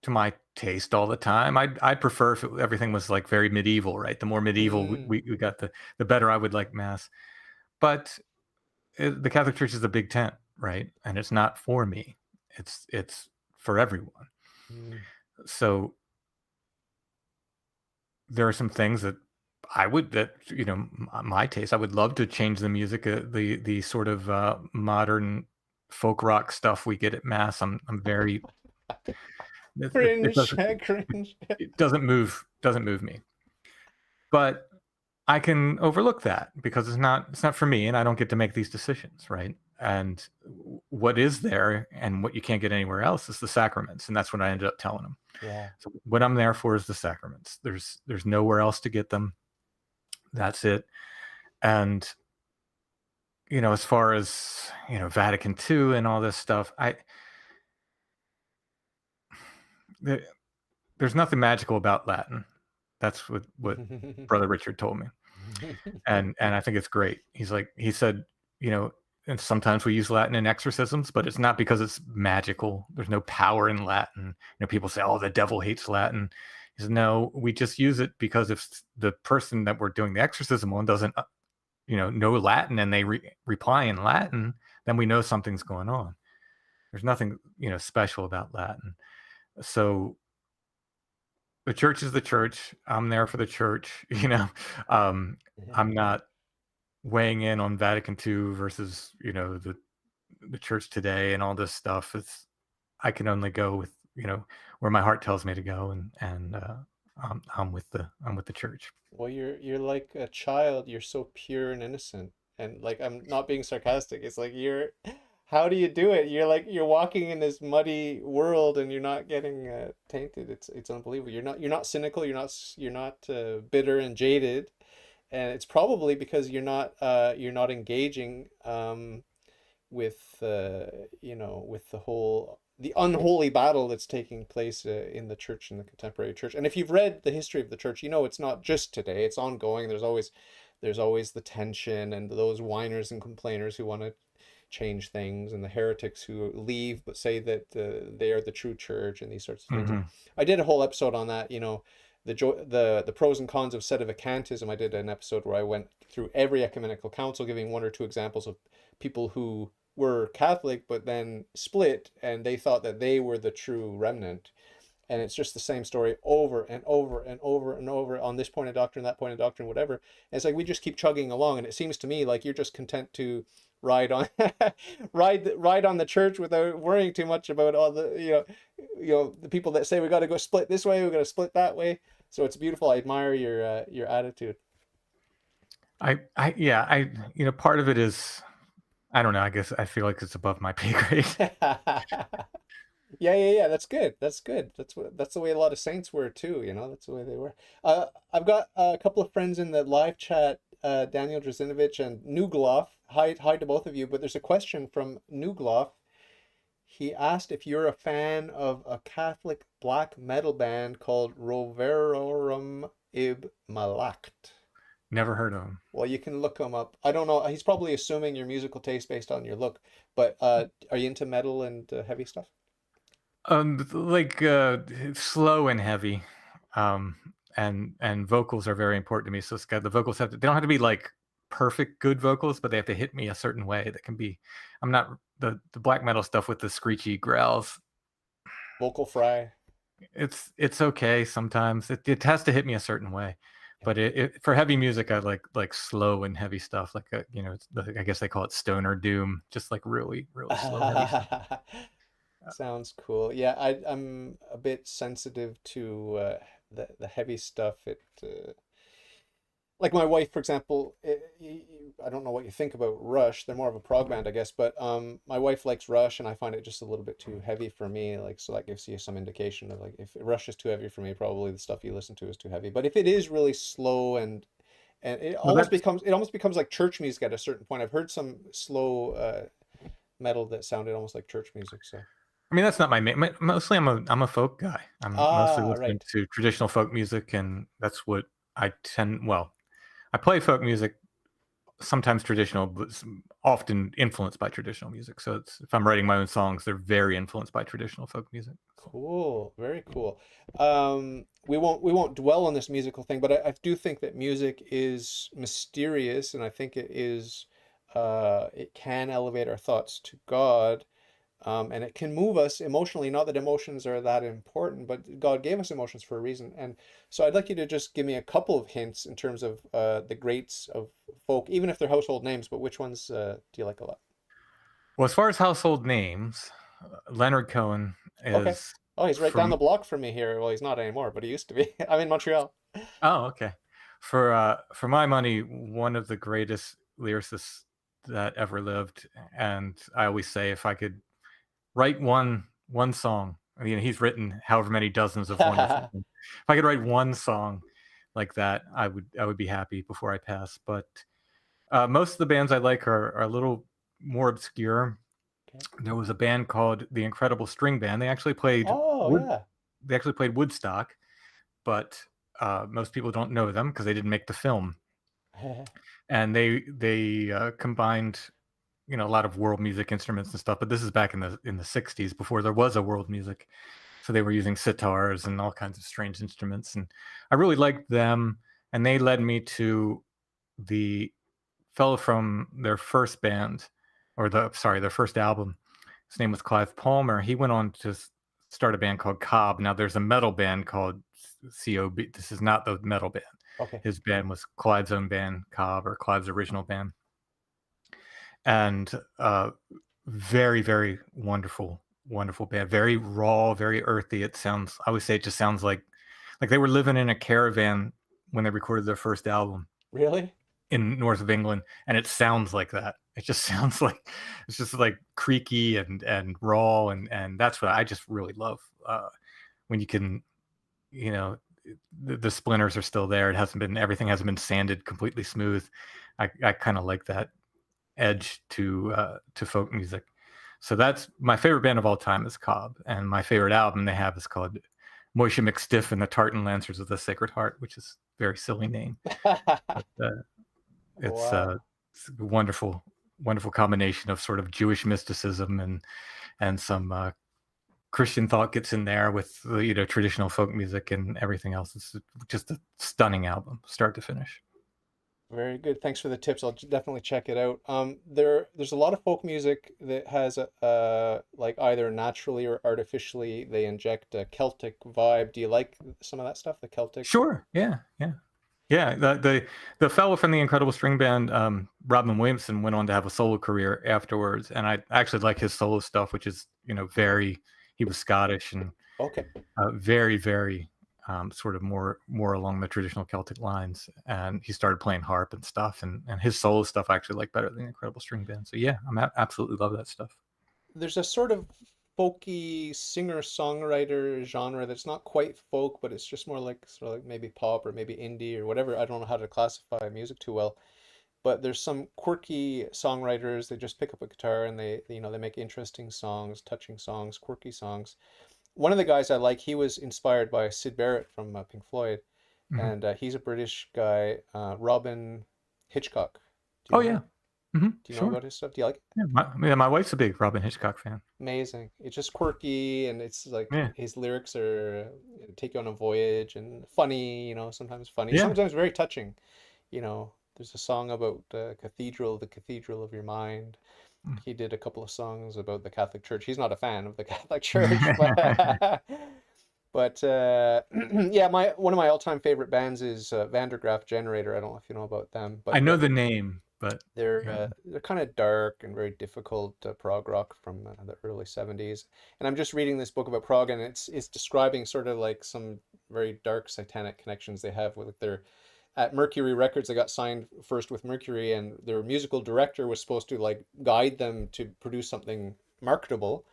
to my taste all the time. I'd prefer if everything was like very medieval, right? The more medieval Mm, we got, the better I would like mass. But the Catholic Church is a big tent, right? And it's not for me. It's for everyone. mm. So there are some things that my taste. I would love to change the music, the sort of modern folk rock stuff we get at mass. I'm very it Cringe, doesn't cringe. it doesn't move me. But I can overlook that because it's not for me, and I don't get to make these decisions, right? And what is there and what you can't get anywhere else is the sacraments, and that's what I ended up telling them. Yeah. So what I'm there for is the sacraments. There's nowhere else to get them. That's it. And as far as Vatican II and all this stuff, there, there's nothing magical about Latin. That's what Brother Richard told me. And I think it's great. He said, and sometimes we use Latin in exorcisms, but it's not because it's magical. There's no power in Latin. People say, "Oh, the devil hates Latin." He said, "No, we just use it because if the person that we're doing the exorcism on doesn't, know Latin and they reply in Latin, then we know something's going on. There's nothing, special about Latin. So the church is the church. I'm there for the church. Um, I'm not weighing in on Vatican II versus, the church today and all this stuff. I can only go with, where my heart tells me to go, and I'm with the church. Well, you're like a child. You're so pure and innocent. And like I'm not being sarcastic. It's like how do you do it? You're walking in this muddy world and you're not getting tainted. It's unbelievable. You're not cynical. You're not bitter and jaded. And it's probably because you're not engaging with with the unholy battle that's taking place in the church, in the contemporary church. And if you've read the history of the church, it's not just today, it's ongoing. There's always the tension and those whiners and complainers who want to change things, and the heretics who leave but say that they are the true church, and these sorts of things. And I did a whole episode on that, the pros and cons of sedevacantism. I did an episode where I went through every ecumenical council, giving one or two examples of people who were Catholic but then split, and they thought that they were the true remnant. And it's just the same story over and over and over and over on this point of doctrine, that point of doctrine, whatever. And it's like we just keep chugging along, and it seems to me like you're just content to ride on ride on the church without worrying too much about all the the people that say we got to go split this way, we got to split that way. So it's beautiful. I admire your attitude. Part of it is, I don't know, I guess I feel like it's above my pay grade. Yeah. That's good. That's good. That's the way a lot of saints were too. That's the way they were. I've got a couple of friends in the live chat, Daniel Drazinovich and Nugloff. Hi to both of you. But there's a question from Nugloff. He asked if you're a fan of a Catholic black metal band called Roverorum Ib Malakt. Never heard of him. Well, you can look him up. I don't know. He's probably assuming your musical taste based on your look. But are you into metal and heavy stuff? Like slow and heavy, and vocals are very important to me. So the vocals they don't have to be like perfect good vocals, but they have to hit me a certain way. That can be. I'm not the black metal stuff with the screechy growls. Vocal fry. It's okay sometimes. It has to hit me a certain way. But for heavy music, I like slow and heavy stuff. Like I guess they call it stoner doom, just like really really slow heavy stuff. Sounds cool. Yeah, I'm a bit sensitive to the heavy stuff. Like my wife, for example, I don't know what you think about Rush. They're more of a prog band, I guess, but my wife likes Rush, and I find it just a little bit too heavy for me. Like, so that gives you some indication of like if Rush is too heavy for me, probably the stuff you listen to is too heavy. But if it is really slow and it Well, almost becomes like church music at a certain point. I've heard some slow metal that sounded almost like church music. So. I mean, that's not mostly I'm a folk guy. I'm mostly listening Right. to traditional folk music, and that's what I tend. Well, I play folk music, sometimes traditional, but often influenced by traditional music. So if I'm writing my own songs, they're very influenced by traditional folk music. Cool. Very cool. We won't dwell on this musical thing, but I do think that music is mysterious, and I think it can elevate our thoughts to God. And it can move us emotionally. Not that emotions are that important, but God gave us emotions for a reason. And so I'd like you to just give me a couple of hints in terms of the greats of folk, even if they're household names, but which ones do you like a lot? Well, as far as household names, Leonard Cohen Okay. is Oh, he's right down from. the block from me here. Well, he's not anymore, but he used to be. I'm in Montreal. Oh, okay. For my money, one of the greatest lyricists that ever lived, and I always say if I could write one song. I mean, he's written however many dozens of wonderful things. If I could write one song like that, I would be happy before I pass. But most of the bands I like are a little more obscure. Okay. There was a band called the Incredible String Band. They actually played Oh, yeah. Woodstock, but most people don't know them because they didn't make the film. And they combined a lot of world music instruments and stuff, but this is back in the 60s before there was a world music. So they were using sitars and all kinds of strange instruments, and I really liked them, and they led me to the fellow from their first band, or their first album. His name was Clive Palmer. He went on to start a band called Cobb. Now there's a metal band called COB. This is not the metal band. Okay. His band was Clive's own band, Cobb, or Clive's original band. And very, very wonderful, wonderful band. Very raw, very earthy. I would say it just sounds like they were living in a caravan when they recorded their first album Really? in north of England, and it sounds like that. It just sounds like it's just like creaky and raw, and that's what I just really love. When you can, the splinters are still there. Everything hasn't been sanded completely smooth. I kind of like that edge to folk music. So that's my favorite band of all time is Cobb, and my favorite album they have is called Moishe McStiff and the Tartan Lancers of the Sacred Heart, which is a very silly name. But, it's Wow. it's a wonderful, wonderful combination of sort of Jewish mysticism and some Christian thought gets in there with traditional folk music and everything else. It's just a stunning album, start to finish. Very good. Thanks for the tips. I'll definitely check it out. There's a lot of folk music that has like either naturally or artificially they inject a Celtic vibe. Do you like some of that stuff, the Celtic? Sure. Yeah. Yeah. Yeah. The fellow from the Incredible String Band, Robin Williamson, went on to have a solo career afterwards, and I actually like his solo stuff, which is he was Scottish and Okay. very, very sort of more along the traditional Celtic lines, and he started playing harp and stuff, and his solo stuff I actually like better than the Incredible String Band. So yeah, absolutely love that stuff. There's a sort of folky singer-songwriter genre that's not quite folk, but it's just more like sort of like maybe pop or maybe indie or whatever. I don't know how to classify music too well, but there's some quirky songwriters. They just pick up a guitar and they make interesting songs, touching songs, quirky songs. One of the guys I like, he was inspired by Syd Barrett from Pink Floyd, Hmm. and he's a British guy, Robin Hitchcock. Do you Oh know yeah. him? Do you know Sure. about his stuff? Do you like it? Yeah, my wife's a big Robin Hitchcock fan. Amazing. It's just quirky, and it's like Yeah. his lyrics are take you on a voyage and funny, sometimes funny, Yeah. sometimes very touching. There's a song about the cathedral of your mind. He did a couple of songs about the Catholic Church. He's not a fan of the Catholic Church, but yeah, my one of my all-time favorite bands is Vandergraaf Generator. I don't know if you know about them, I but know the name, but yeah. they're kind of dark and very difficult prog rock from the early 70s. And I'm just reading this book about prog, and it's describing sort of like some very dark satanic connections they have with their at Mercury Records. They got signed first with Mercury, and their musical director was supposed to like guide them to produce something marketable.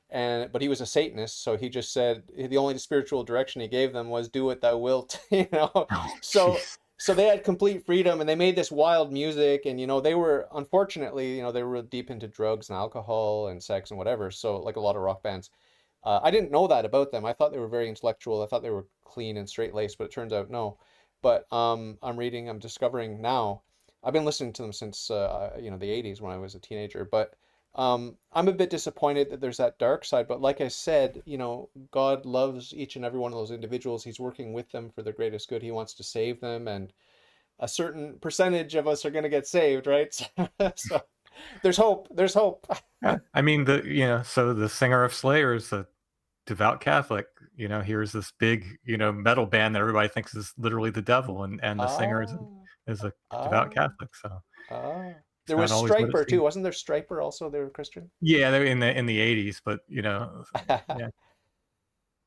But he was a Satanist, so he just said the only spiritual direction he gave them was "Do what thou wilt," Oh, So jeez. so they had complete freedom, and they made this wild music, and they were unfortunately, they were real deep into drugs and alcohol and sex and whatever. So like a lot of rock bands, I didn't know that about them. I thought they were very intellectual. I thought they were clean and straight laced, but it turns out no. But I'm discovering now. I've been listening to them since the 80s when I was a teenager, but I'm a bit disappointed that there's that dark side, but like I said, God loves each and every one of those individuals. He's working with them for their greatest good. He wants to save them, and a certain percentage of us are going to get saved, right? So there's hope. There's hope. Yeah. I mean, so the singer of Slayer is a devout Catholic. Here's this big, metal band that everybody thinks is literally the devil, and the singer is Ah, is a devout ah, Catholic. So ah. it's There not was always what it Striper too, seems. wasn't there? Striper also, they were Christian. Yeah, they're in the 80s, but yeah.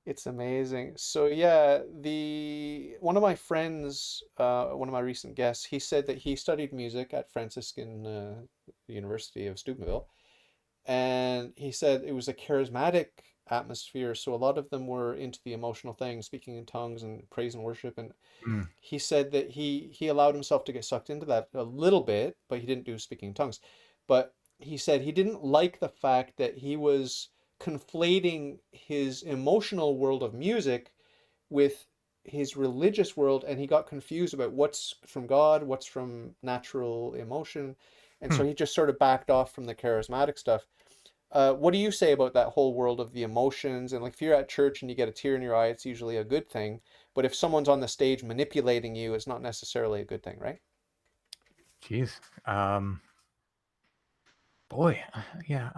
It's amazing. So yeah, the one of my friends, one of my recent guests, he said that he studied music at Franciscan University of Steubenville, and he said it was a charismatic atmosphere. So a lot of them were into the emotional things, speaking in tongues and praise and worship. And Mm. he said that he allowed himself to get sucked into that a little bit, but he didn't do speaking in tongues. But he said he didn't like the fact that he was conflating his emotional world of music with his religious world, and he got confused about what's from God, what's from natural emotion. And Hmm. so he just sort of backed off from the charismatic stuff. What do you say about that whole world of the emotions? And like, if you're at church and you get a tear in your eye, it's usually a good thing. But if someone's on the stage manipulating you, it's not necessarily a good thing, right? Geez. Boy, yeah,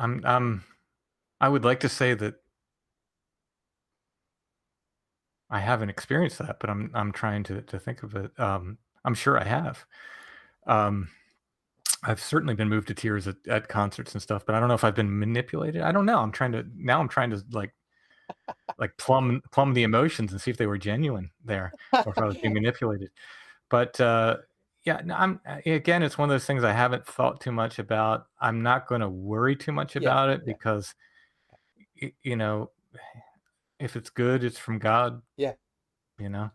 I would like to say that I haven't experienced that, but I'm trying to think of it. I'm sure I have. Um, I've certainly been moved to tears at concerts and stuff, but I don't know if I've been manipulated. I don't know. I'm trying to like plumb the emotions and see if they were genuine there or if I was being manipulated. But yeah, no, again, it's one of those things I haven't thought too much about. I'm not going to worry too much Yeah, about it yeah, because you know, if it's good, it's from God, yeah, you know.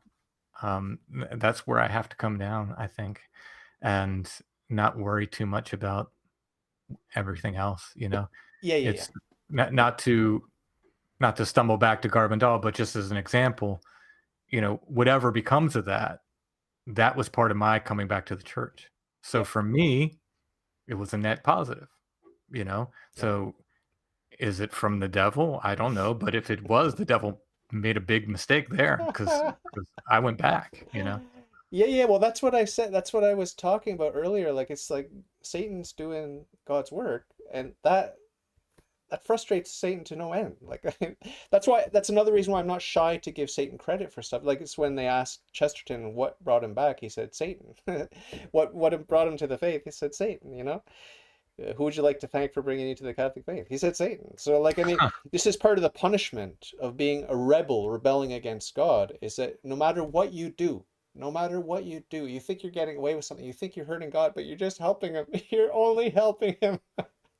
That's where I have to come down, I think, and not worry too much about everything else, you know. yeah, yeah, yeah. It's not to stumble back to Garb and Dahl, but just as an example, whatever becomes of that, that was part of my coming back to the church. So Yeah, for me, it was a net positive, you know. yeah. So is it from the devil? I don't know, but if it was, the devil made a big mistake there because I went back, you know. Yeah, yeah. Well, that's what I said. That's what I was talking about earlier. Like it's like Satan's doing God's work, and that frustrates Satan to no end. Like that's another reason why I'm not shy to give Satan credit for stuff. Like it's when they asked Chesterton what brought him back, he said Satan. What brought him to the faith? He said Satan. Who would you like to thank for bringing you to the Catholic faith? He said Satan. So like I mean, this is part of the punishment of being a rebel, rebelling against God, is that no matter what you do. No matter what you do, you think you're getting away with something, you think you're hurting God, but you're just helping him. You're only helping him.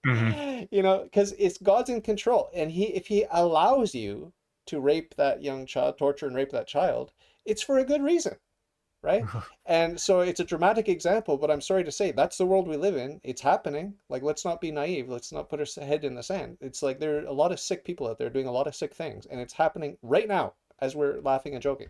Hmm. Because it's God's in control, and if he allows you to rape that young child, torture and rape that child, it's for a good reason, right? And so it's a dramatic example, but I'm sorry to say that's the world we live in. It's happening. Like, let's not be naive. Let's not put our head in the sand. It's like there are a lot of sick people out there doing a lot of sick things, and it's happening right now as we're laughing and joking.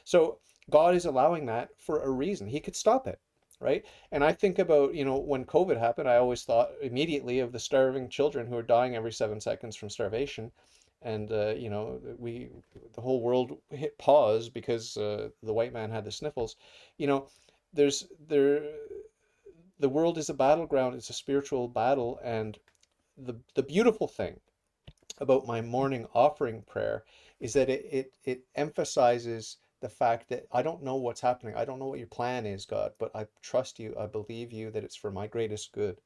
So God is allowing that for a reason. He could stop it, right? And I think about, when COVID happened, I always thought immediately of the starving children who are dying every 7 seconds from starvation. And, the whole world hit pause because the white man had the sniffles. You know, there's there the world is a battleground. It's a spiritual battle, and the beautiful thing about my morning offering prayer is that it emphasizes the fact that I don't know what's happening. I don't know what your plan is, God, but I trust you. I believe you that it's for my greatest good.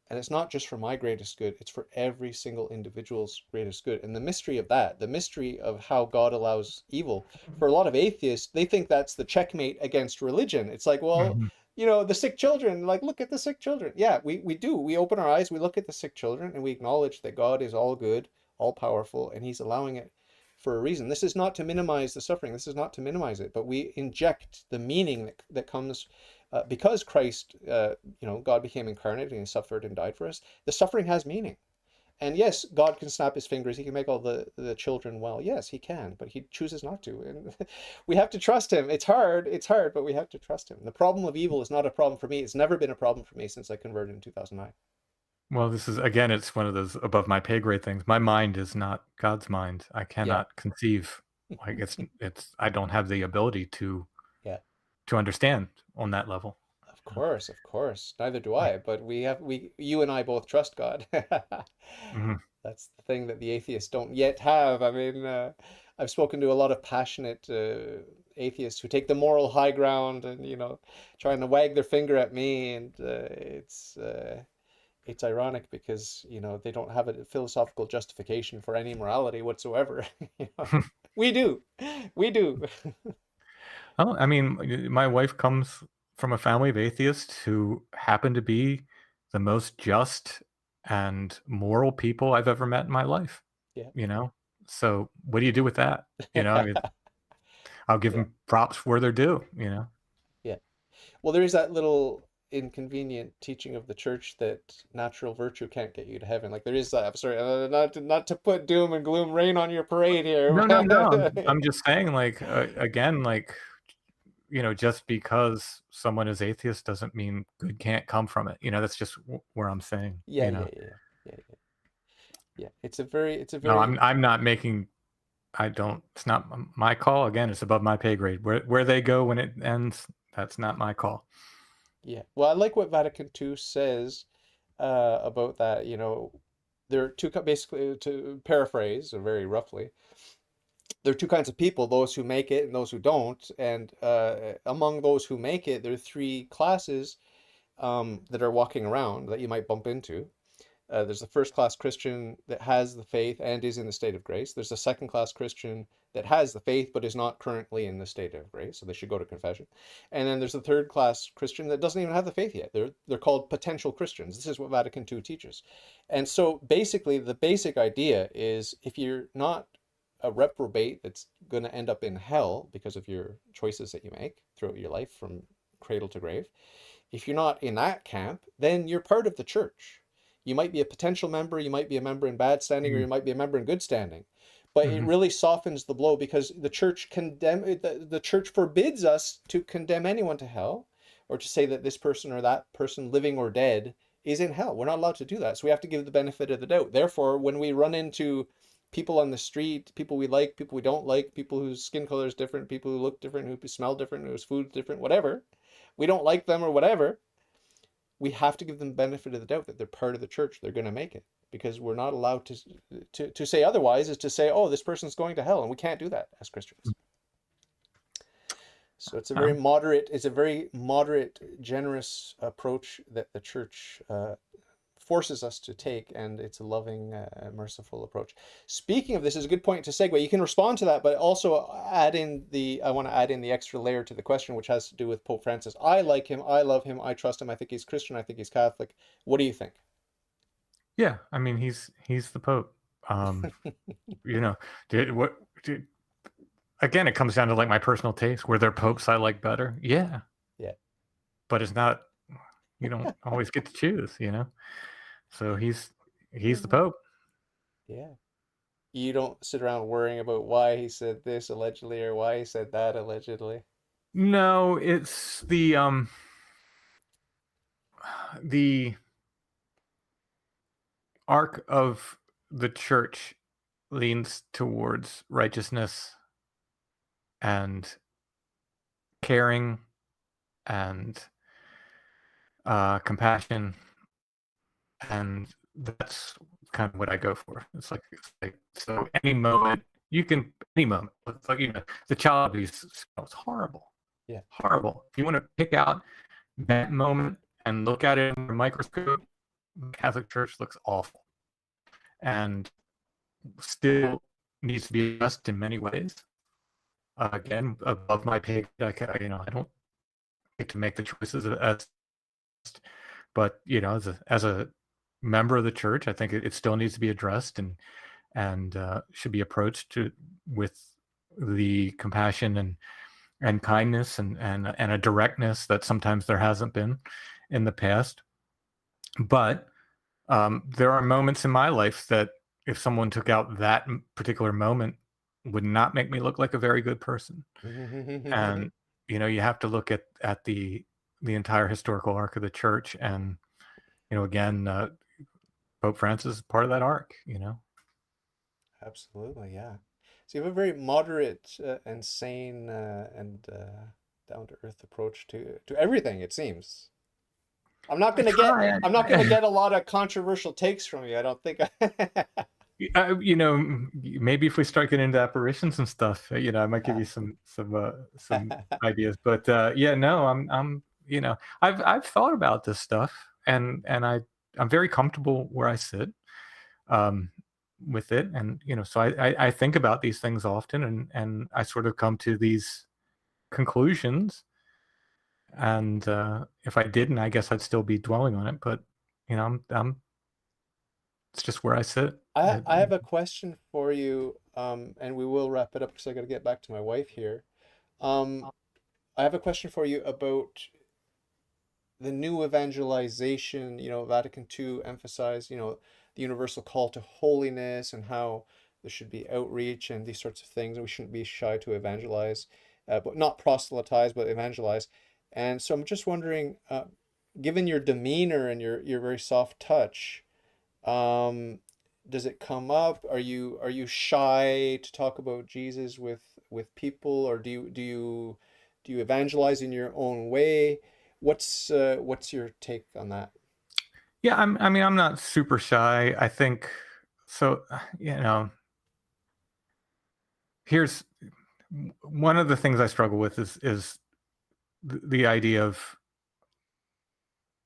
And it's not just for my greatest good, it's for every single individual's greatest good. And the mystery of that, the mystery of how God allows evil, for a lot of atheists, they think that's the checkmate against religion. It's like, well, Hmm. the sick children, like, look at the sick children. Yeah, we do. We open our eyes, we look at the sick children, and we acknowledge that God is all good, all powerful, and He's allowing it for a reason. This is not to minimize the suffering. This is not to minimize it, but we inject the meaning that comes because Christ, God became incarnate and he suffered and died for us. The suffering has meaning. And yes, God can snap his fingers. He can make all the children well. Yes, he can, but he chooses not to. And we have to trust him. It's hard, but we have to trust him. The problem of evil is not a problem for me. It's never been a problem for me since I converted in 2009. Well, this is again, it's one of those above my pay grade things. My mind is not God's mind. I Yeah, cannot conceive. Like it's I don't have the ability yeah. to understand on that level. Of course, of course. Neither do Like, I, but you and I both trust God. mhm. That's the thing that the atheists don't yet have. I mean, I've spoken to a lot of passionate atheists who take the moral high ground and, trying to wag their finger at me, and it's ironic because, they don't have a philosophical justification for any morality whatsoever. You know? We do. We do. Oh, I mean, my wife comes from a family of atheists who happen to be the most just and moral people I've ever met in my life. Yeah. You know, so what do you do with that? I mean, I'll give Yeah. them props where they're due. Yeah. Well, there is that little inconvenient teaching of the church that natural virtue can't get you to heaven. Like there is that. I'm sorry, not to put doom and gloom rain on your parade here, No, no, no. I'm but just saying, like, again, like, just because someone is atheist doesn't mean good can't come from it. That's just where I'm saying. yeah, yeah, yeah, yeah, yeah, yeah. It's a No, very, I'm not making. I don't. It's not my call. Again, it's above my pay grade. Where they go when it ends, that's not my call. Yeah. Well, I like what Vatican II says about that. There are basically, to paraphrase very roughly, there are two kinds of people: those who make it and those who don't. And among those who make it, there are three classes that are walking around that you might bump into. There's the first class Christian that has the faith and is in the state of grace. There's the second class Christian that has the faith but is not currently in the state of grace, so they should go to confession. And then there's the third class Christian that doesn't even have the faith yet. They're called potential Christians. This is what Vatican II teaches. And so basically, the basic idea is if you're not a reprobate that's going to end up in hell because of your choices that you make throughout your life from cradle to grave, if you're not in that camp, then you're part of the church. You might be a potential member, you might be a member in bad standing, or you might be a member in good standing. But it Mm-hmm. really softens the blow because the church forbids us to condemn anyone to hell or to say that this person or that person, living or dead, is in hell. We're not allowed to do that. So we have to give the benefit of the doubt. Therefore, when we run into people on the street, people we like, people we don't like, people whose skin color is different, people who look different, who smell different, whose food's different, whatever, we don't like them or whatever, we have to give them the benefit of the doubt that they're part of the church. They're going to make it, because we're not allowed to say otherwise is to say, oh, this person's going to hell, and we can't do that as Christians. So Well, it's a very moderate, generous approach that the church forces us to take, and it's a loving, merciful approach. Speaking of this, is a good point to segue. You can respond to that, but also I want to add in the extra layer to the question, which has to do with Pope Francis. I like him. I love him. I trust him. I think he's Christian. I think he's Catholic. What do you think? yeah, I mean he's the Pope. Um, you know, did again? It comes down to like my personal taste. Were there popes I like better? Yeah, Yeah. but it's not. You don't always get to choose. So he's the Pope. Yeah. You don't sit around worrying about why he said this allegedly or why he said that allegedly. No, it's the arc of the church leans towards righteousness and caring and compassion, and that's kind of what I go for. It's like so any moment. It's like the child abuse was horrible, Yeah. horrible. If you want to pick out that moment and look at it in a microscope, the Catholic Church looks awful and still needs to be addressed in many ways. Again, above my pay grade, I don't get to make the choices as, but as a member of the church, I think it still needs to be addressed and should be approached with the compassion and kindness and a directness that sometimes there hasn't been in the past. But there are moments in my life that if someone took out that particular moment, would not make me look like a very good person. And you have to look at the entire historical arc of the church, and again, Pope Francis is part of that arc. Absolutely, yeah. So you have a very moderate and sane and down to earth approach to everything, it seems. I try. I'm not gonna get a lot of controversial takes from you. I don't think. Maybe if we start getting into apparitions and stuff, I might give you some ideas. But yeah, no, I've thought about this stuff, and I'm very comfortable where I sit um, with it, and so I think about these things often, and I sort of come to these conclusions. And if I didn't, I guess I'd still be dwelling on it. But I'm it's just where I sit. I have a question for you, and we will wrap it up because I got to get back to my wife here. Um, I have a question for you about the new evangelization. Vatican II emphasized, the universal call to holiness and how there should be outreach and these sorts of things. And we shouldn't be shy to evangelize, but not proselytize, but evangelize. And so I'm just wondering, given your demeanor and your very soft touch, um, does it come up? Are you shy to talk about Jesus with people, or do you evangelize in your own way? What's your take on that? Yeah, I mean, I'm not super shy. I think so. Here's one of the things I struggle with is the idea of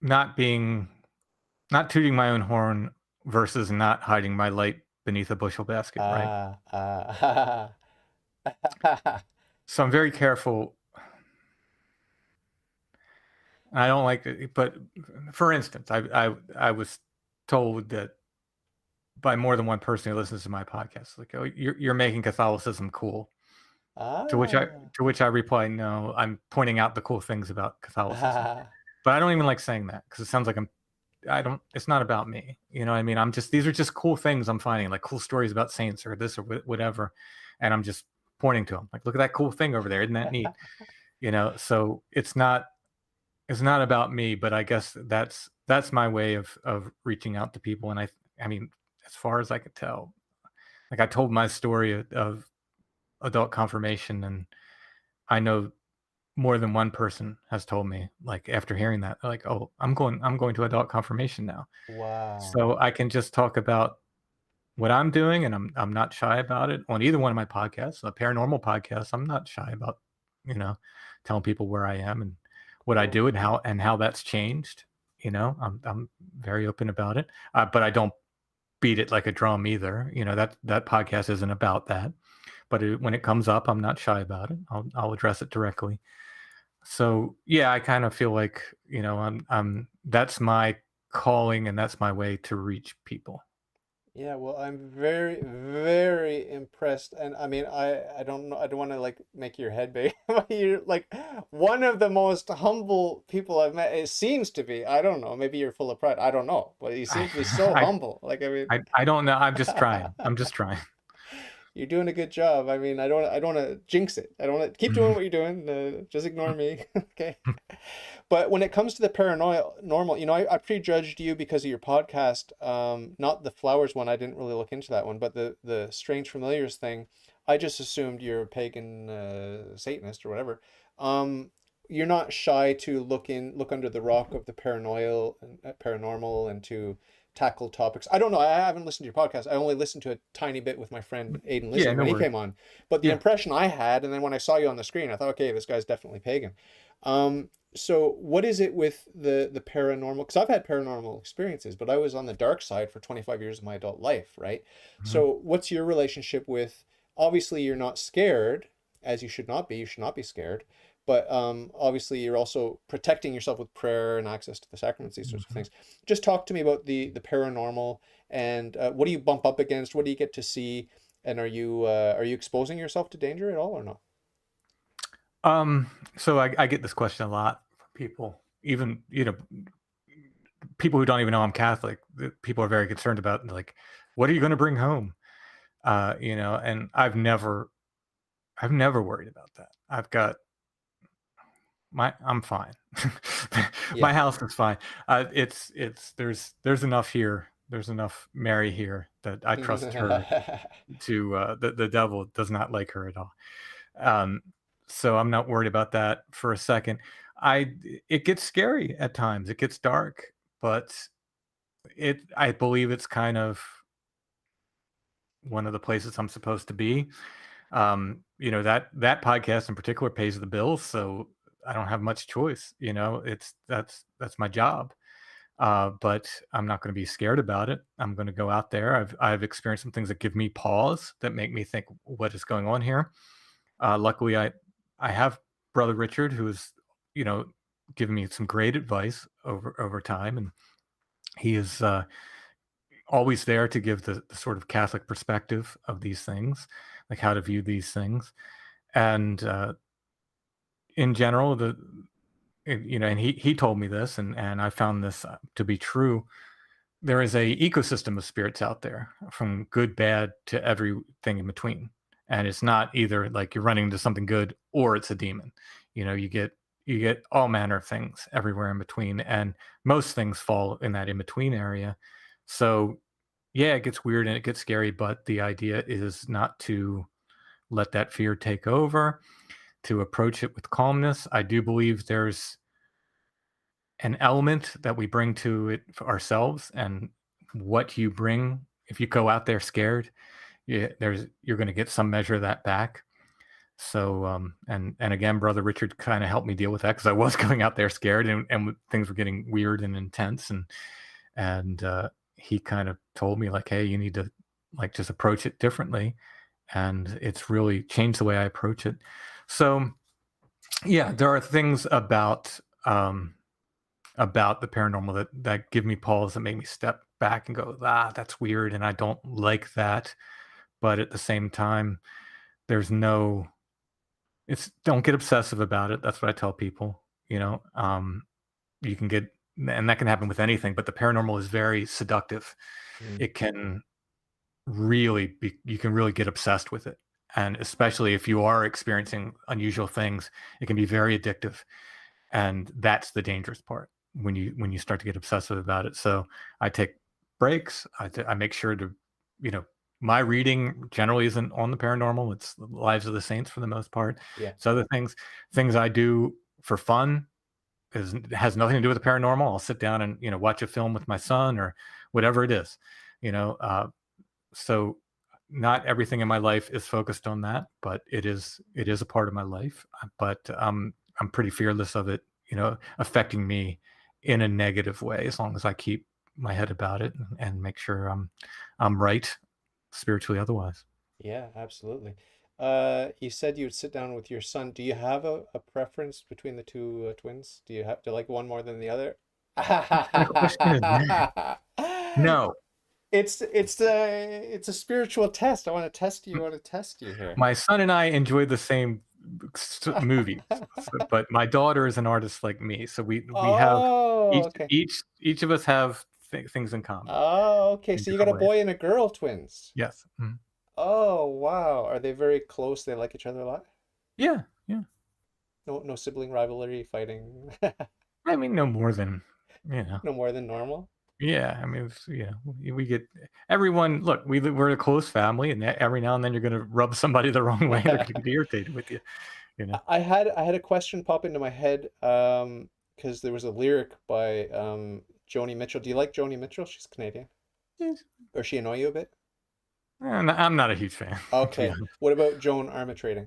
not being not tooting my own horn versus not hiding my light beneath a bushel basket, right? Ah, ah, So I'm very careful. I don't like it, but for instance, I was told that by more than one person who listens to my podcast, like, oh, you're making Catholicism cool. To which I ah, to which I reply, no, I'm pointing out the cool things about Catholicism. ah. But I don't even like saying that because it sounds like I don't. It's not about me. You know what I mean? These are just cool things I'm finding, like cool stories about saints or this or whatever, and I'm just pointing to them, like, look at that cool thing over there. Isn't that neat? So it's not about me, but I guess that's my way of reaching out to people. And I mean, as far as I could tell, like I told my story of adult confirmation, and I know more than one person has told me, like, after hearing that, like, oh, I'm going to adult confirmation now. Wow. So I can just talk about what I'm doing, and I'm not shy about it on either one of my podcasts. A paranormal podcast, I'm not shy about, you know, telling people where I am and what I Cool. do and how that's changed. I'm very open about it, but I don't beat it like a drum either. That podcast isn't about that. But when it comes up, I'm not shy about it. I'll address it directly. So yeah, I kind of feel like I'm that's my calling and that's my way to reach people. Yeah, well, I'm very, very impressed. And I mean, I don't know, I don't want to like make your head big, but you're like one of the most humble people I've met. It seems to be. I don't know. Maybe you're full of pride. I don't know, but you seem to be so I, humble. Like, I mean, I don't know. I'm just trying. I'm just trying. you're doing a good job. I mean, I don't want to jinx it. I don't want to keep doing what you're doing. Just ignore me. Okay. But when it comes to the paranormal, I prejudged you because of your podcast. Not the flowers one. I didn't really look into that one, but the strange familiars thing. I just assumed you're a pagan Satanist or whatever. You're not shy to look under the rock of the paranormal, and to tackle topics. I don't know. I haven't listened to your podcast. I only listened to a tiny bit with my friend Aidan Yeah, Lisney no when he worries. came on. But the Yeah. impression I had, and then when I saw you on the screen, I thought, okay, this guy's definitely pagan. So what is it with the paranormal? Because I've had paranormal experiences, but I was on the dark side for 25 years of my adult life, right? Mhm. So what's your relationship with, obviously you're not scared, as you should not be. You should not be scared. But obviously you're also protecting yourself with prayer and access to the sacraments, these sorts of Mhm. things. Just talk to me about the paranormal, and what do you bump up against? What do you get to see? And are you exposing yourself to danger at all or not? Um, so I get this question a lot from people, even people who don't even know I'm Catholic. People are very concerned about, like, what are you going to bring home? And I've never worried about that. I'm fine. My Yeah. house is fine. It's there's enough here. There's enough Mary here that I trust her to. The devil does not like her at all. Um, so I'm not worried about that for a second. I It gets scary at times. It gets dark, but I believe it's kind of one of the places I'm supposed to be. That podcast in particular pays the bills, so I don't have much choice. That's my job. But I'm not going to be scared about it. I'm going to go out there. I've experienced some things that give me pause, that make me think, what is going on here? Luckily, I have brother Richard, who's you know given me some great advice over time, and he is always there to give the sort of Catholic perspective of these things, like how to view these things. And in general, and he told me this, and I found this to be true. There is a ecosystem of spirits out there, from good, bad to everything in between. And it's not either like you're running into something good or it's a demon. You get all manner of things everywhere in between, and most things fall in that in between area. So yeah, it gets weird and it gets scary, but the idea is not to let that fear take over, to approach it with calmness. I do believe there's an element that we bring to it for ourselves, and what you bring. If you go out there scared, you're going to get some measure of that back. So, and again, Brother Richard kind of helped me deal with that, because I was going out there scared, and things were getting weird and intense, and he kind of told me, like, hey, you need to, like, just approach it differently, and it's really changed the way I approach it. So, yeah, there are things about the paranormal that give me pause, that make me step back and go, that's weird, and I don't like that. But at the same time, there's no it's don't get obsessive about it. That's what I tell people. You can get, and that can happen with anything, but the paranormal is very seductive. Mm. It can really be, you can really get obsessed with it. And especially if you are experiencing unusual things, it can be very addictive. And that's the dangerous part, when you start to get obsessive about it. So I take breaks. I make sure to, you know, my reading generally isn't on the paranormal. It's the lives of the saints for the most part. Yeah. So other things I do for fun has nothing to do with the paranormal. I'll sit down and, watch a film with my son, or whatever it is. You know, so not everything in my life is focused on that, but it is a part of my life. But I'm pretty fearless of it, affecting me in a negative way, as long as I keep my head about it, and make sure I'm right spiritually, otherwise. Yeah, absolutely. You said you would sit down with your son. Do you have a preference between the two twins? Do you have to like one more than the other? What kind of question is that? No, It's a spiritual test. I want to test you. I want to test you here. my son and I enjoy the same movies, but my daughter is an artist like me, so we have, Oh, each okay. each of us have things in common Oh, okay. in So you got different a ways. boy and a girl twins. Yes. Oh, wow. Are they very close? They like each other a lot? Yeah, yeah. No sibling rivalry, fighting. I mean, no more than, you know. No more than normal. Yeah, I mean, we get everyone. Look, we're a close family, and every now and then you're going to rub somebody the wrong way, and they're going to get irritated with you. You know. I had a question pop into my head because there was a lyric by Joni Mitchell. Do you like Joni Mitchell? She's Canadian. Yes. Or she annoy you a bit? I'm not a huge fan, to be Okay. honest. What about Joan Armatrading?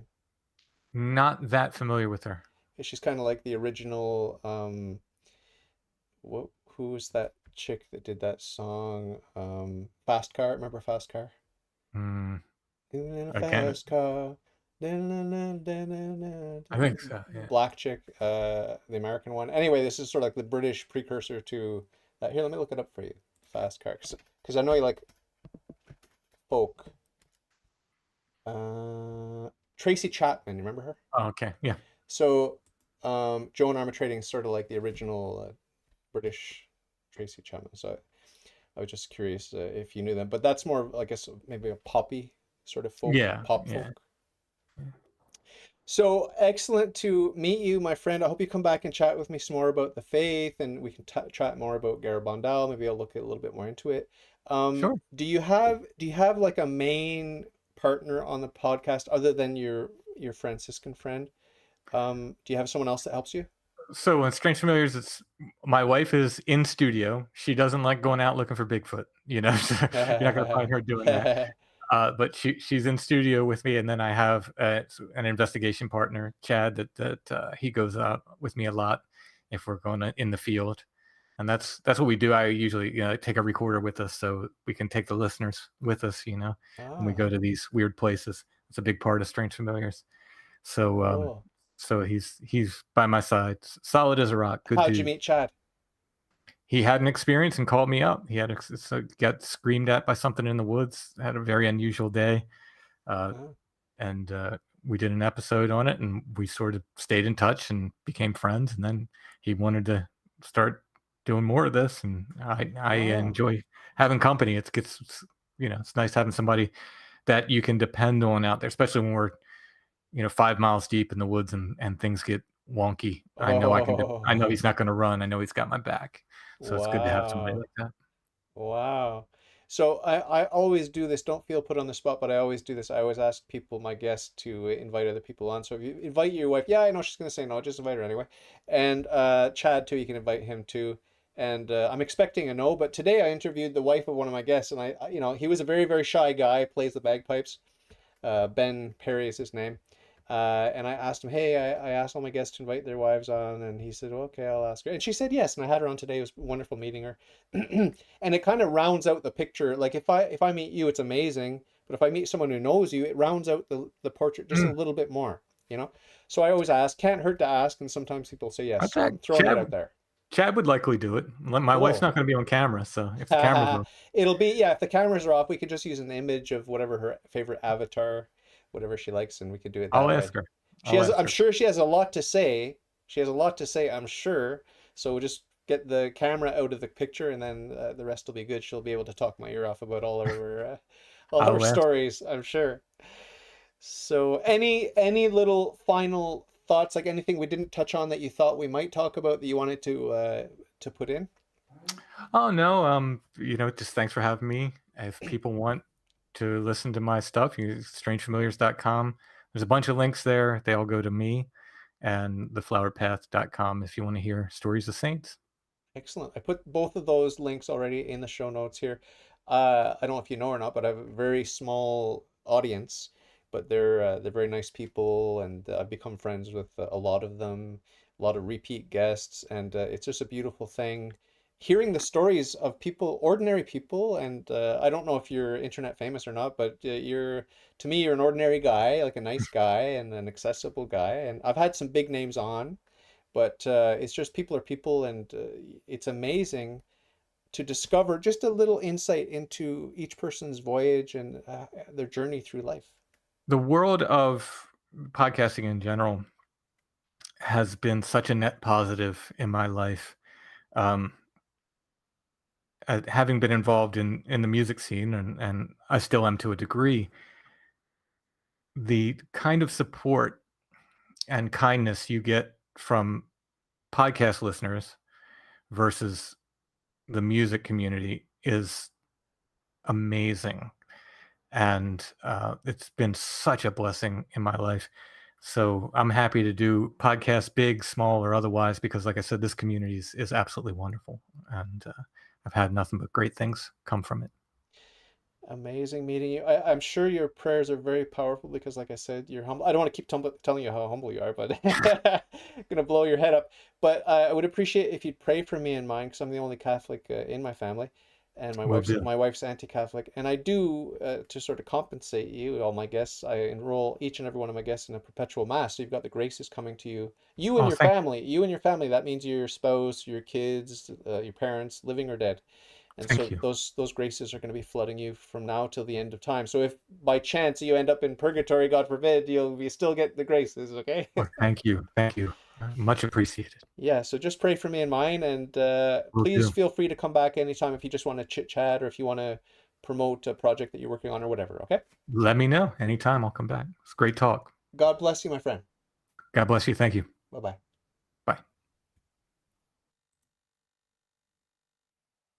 Not that familiar with her. She's kind of like the original who was that chick that did that song? Fast Car, remember Fast Car? Mm, Living in a again, fast car. Dun, dun, dun, dun, dun, dun, I think so. Yeah. Black chick, the American one. Anyway, this is sort of like the British precursor to here, let me look it up for you. Fast Car, because I know you like folk. Tracy Chapman, you remember her? Oh, okay. Yeah. So, Joan Armatrading is sort of like the original British Tracy Chapman. So I was just curious if you knew them, but that's more, I guess, maybe a poppy sort of folk, Yeah. pop Yeah. folk. So excellent to meet you, my friend. I hope you come back and chat with me some more about the faith, and we can chat more about Garabandal. Maybe I'll look a little bit more into it. Sure. Do you have like a main partner on the podcast other than your Franciscan friend? Do you have someone else that helps you? So in Strange Familiars, it's my wife is in studio. She doesn't like going out looking for Bigfoot. So you're not going to find her doing that. But she's in studio with me, and then I have an investigation partner, Chad, that he goes out with me a lot if we're going in the field, and that's what we do. I usually take a recorder with us, so we can take the listeners with us, when we Ah, go to these weird places. It's a big part of Strange Familiars. So cool. so he's by my side, solid as a rock, good How'd you dude. meet Chad? He had an experience and called me up. He had got screamed at by something in the woods. Had a very unusual day, uh, Oh, and we did an episode on it, and we sort of stayed in touch and became friends. And then he wanted to start doing more of this, and I oh, enjoy having company. It's nice having somebody that you can depend on out there, especially when we're 5 miles deep in the woods, and things get wonky. I know oh, he's not going to run. I know he's got my back. So it's good to have somebody wow. like that. Wow. So I always do this. Don't feel put on the spot, but I always do this. I always ask people, my guests, to invite other people on. So if you invite your wife, yeah, I know she's gonna say no, just invite her anyway. And Chad too, you can invite him too. And I'm expecting a no, but today I interviewed the wife of one of my guests, and he was a very, very shy guy, plays the bagpipes. Ben Perry is his name. And I asked him, hey, I asked all my guests to invite their wives on, and he said, okay, I'll ask her. And she said yes, and I had her on today. It was wonderful meeting her. And it kind of rounds out the picture. Like if I meet you, it's amazing, but if I meet someone who knows you, it rounds out the portrait just a little bit more, you know? So I always ask, can't hurt to ask, and sometimes people say yes. So Okay. I'm throwing that out there. Chad would likely do it. My wife's Cool. not going to be on camera, so if the camera's on, It'll be, yeah, if the cameras are off, we could just use an image of whatever her favorite avatar, whatever she likes, and we could do it I'll that way. ask her. She I'll has, ask I'm her. sure she has a lot to say. She has a lot to say, I'm sure. So we'll just get the camera out of the picture, and then the rest will be good. She'll be able to talk my ear off about all of her I'll ask. stories, I'm sure. So any little final thoughts, like anything we didn't touch on that you thought we might talk about that you wanted to put in? Oh no, just thanks for having me. If people want to listen to my stuff, strangefamiliars.com. There's a bunch of links there. They all go to me, and theflowerpath.com if you want to hear stories of saints. Excellent. I put both of those links already in the show notes here. I don't know if you know or not, but I have a very small audience, but they're very nice people, and I've become friends with a lot of them, a lot of repeat guests, and it's just a beautiful thing. Hearing the stories of people, ordinary people, and I don't know if you're internet famous or not, but to me, you're an ordinary guy, like a nice guy and an accessible guy. And I've had some big names on, but it's just people are people, and it's amazing to discover just a little insight into each person's voyage and their journey through life. The world of podcasting in general has been such a net positive in my life. Um, Having been involved in the music scene, and I still am to a degree, the kind of support and kindness you get from podcast listeners versus the music community is amazing. And it's been such a blessing in my life. So I'm happy to do podcasts, big, small, or otherwise, because like I said, this community is absolutely wonderful. And I've had nothing but great things come from it. Amazing meeting you. I'm sure your prayers are very powerful because, like I said, you're humble. I don't want to keep telling you how humble you are, but gonna blow your head up. But I would appreciate if you'd pray for me and mine because I'm the only Catholic in my family, and my Will wife's do. my wife's anti-Catholic. And I do to sort of compensate you, all my guests. I enroll each and every one of my guests in a perpetual mass. So you've got the graces coming to you, you and Oh, your thank you. family, you and your family. That means your spouse, your kids, your parents, living or dead. And Thank so you. those graces are going to be flooding you from now till the end of time. So if by chance you end up in purgatory, God forbid, you still get the graces, okay? Well, thank you. Thank you. Much appreciated. Yeah, so just pray for me and mine, and Will please do. feel free to come back anytime if you just want to chit chat or if you want to promote a project that you're working on or whatever, okay? Let me know anytime. I'll come back. It's great talk. God bless you, my friend. God bless you. Thank you. Bye-bye.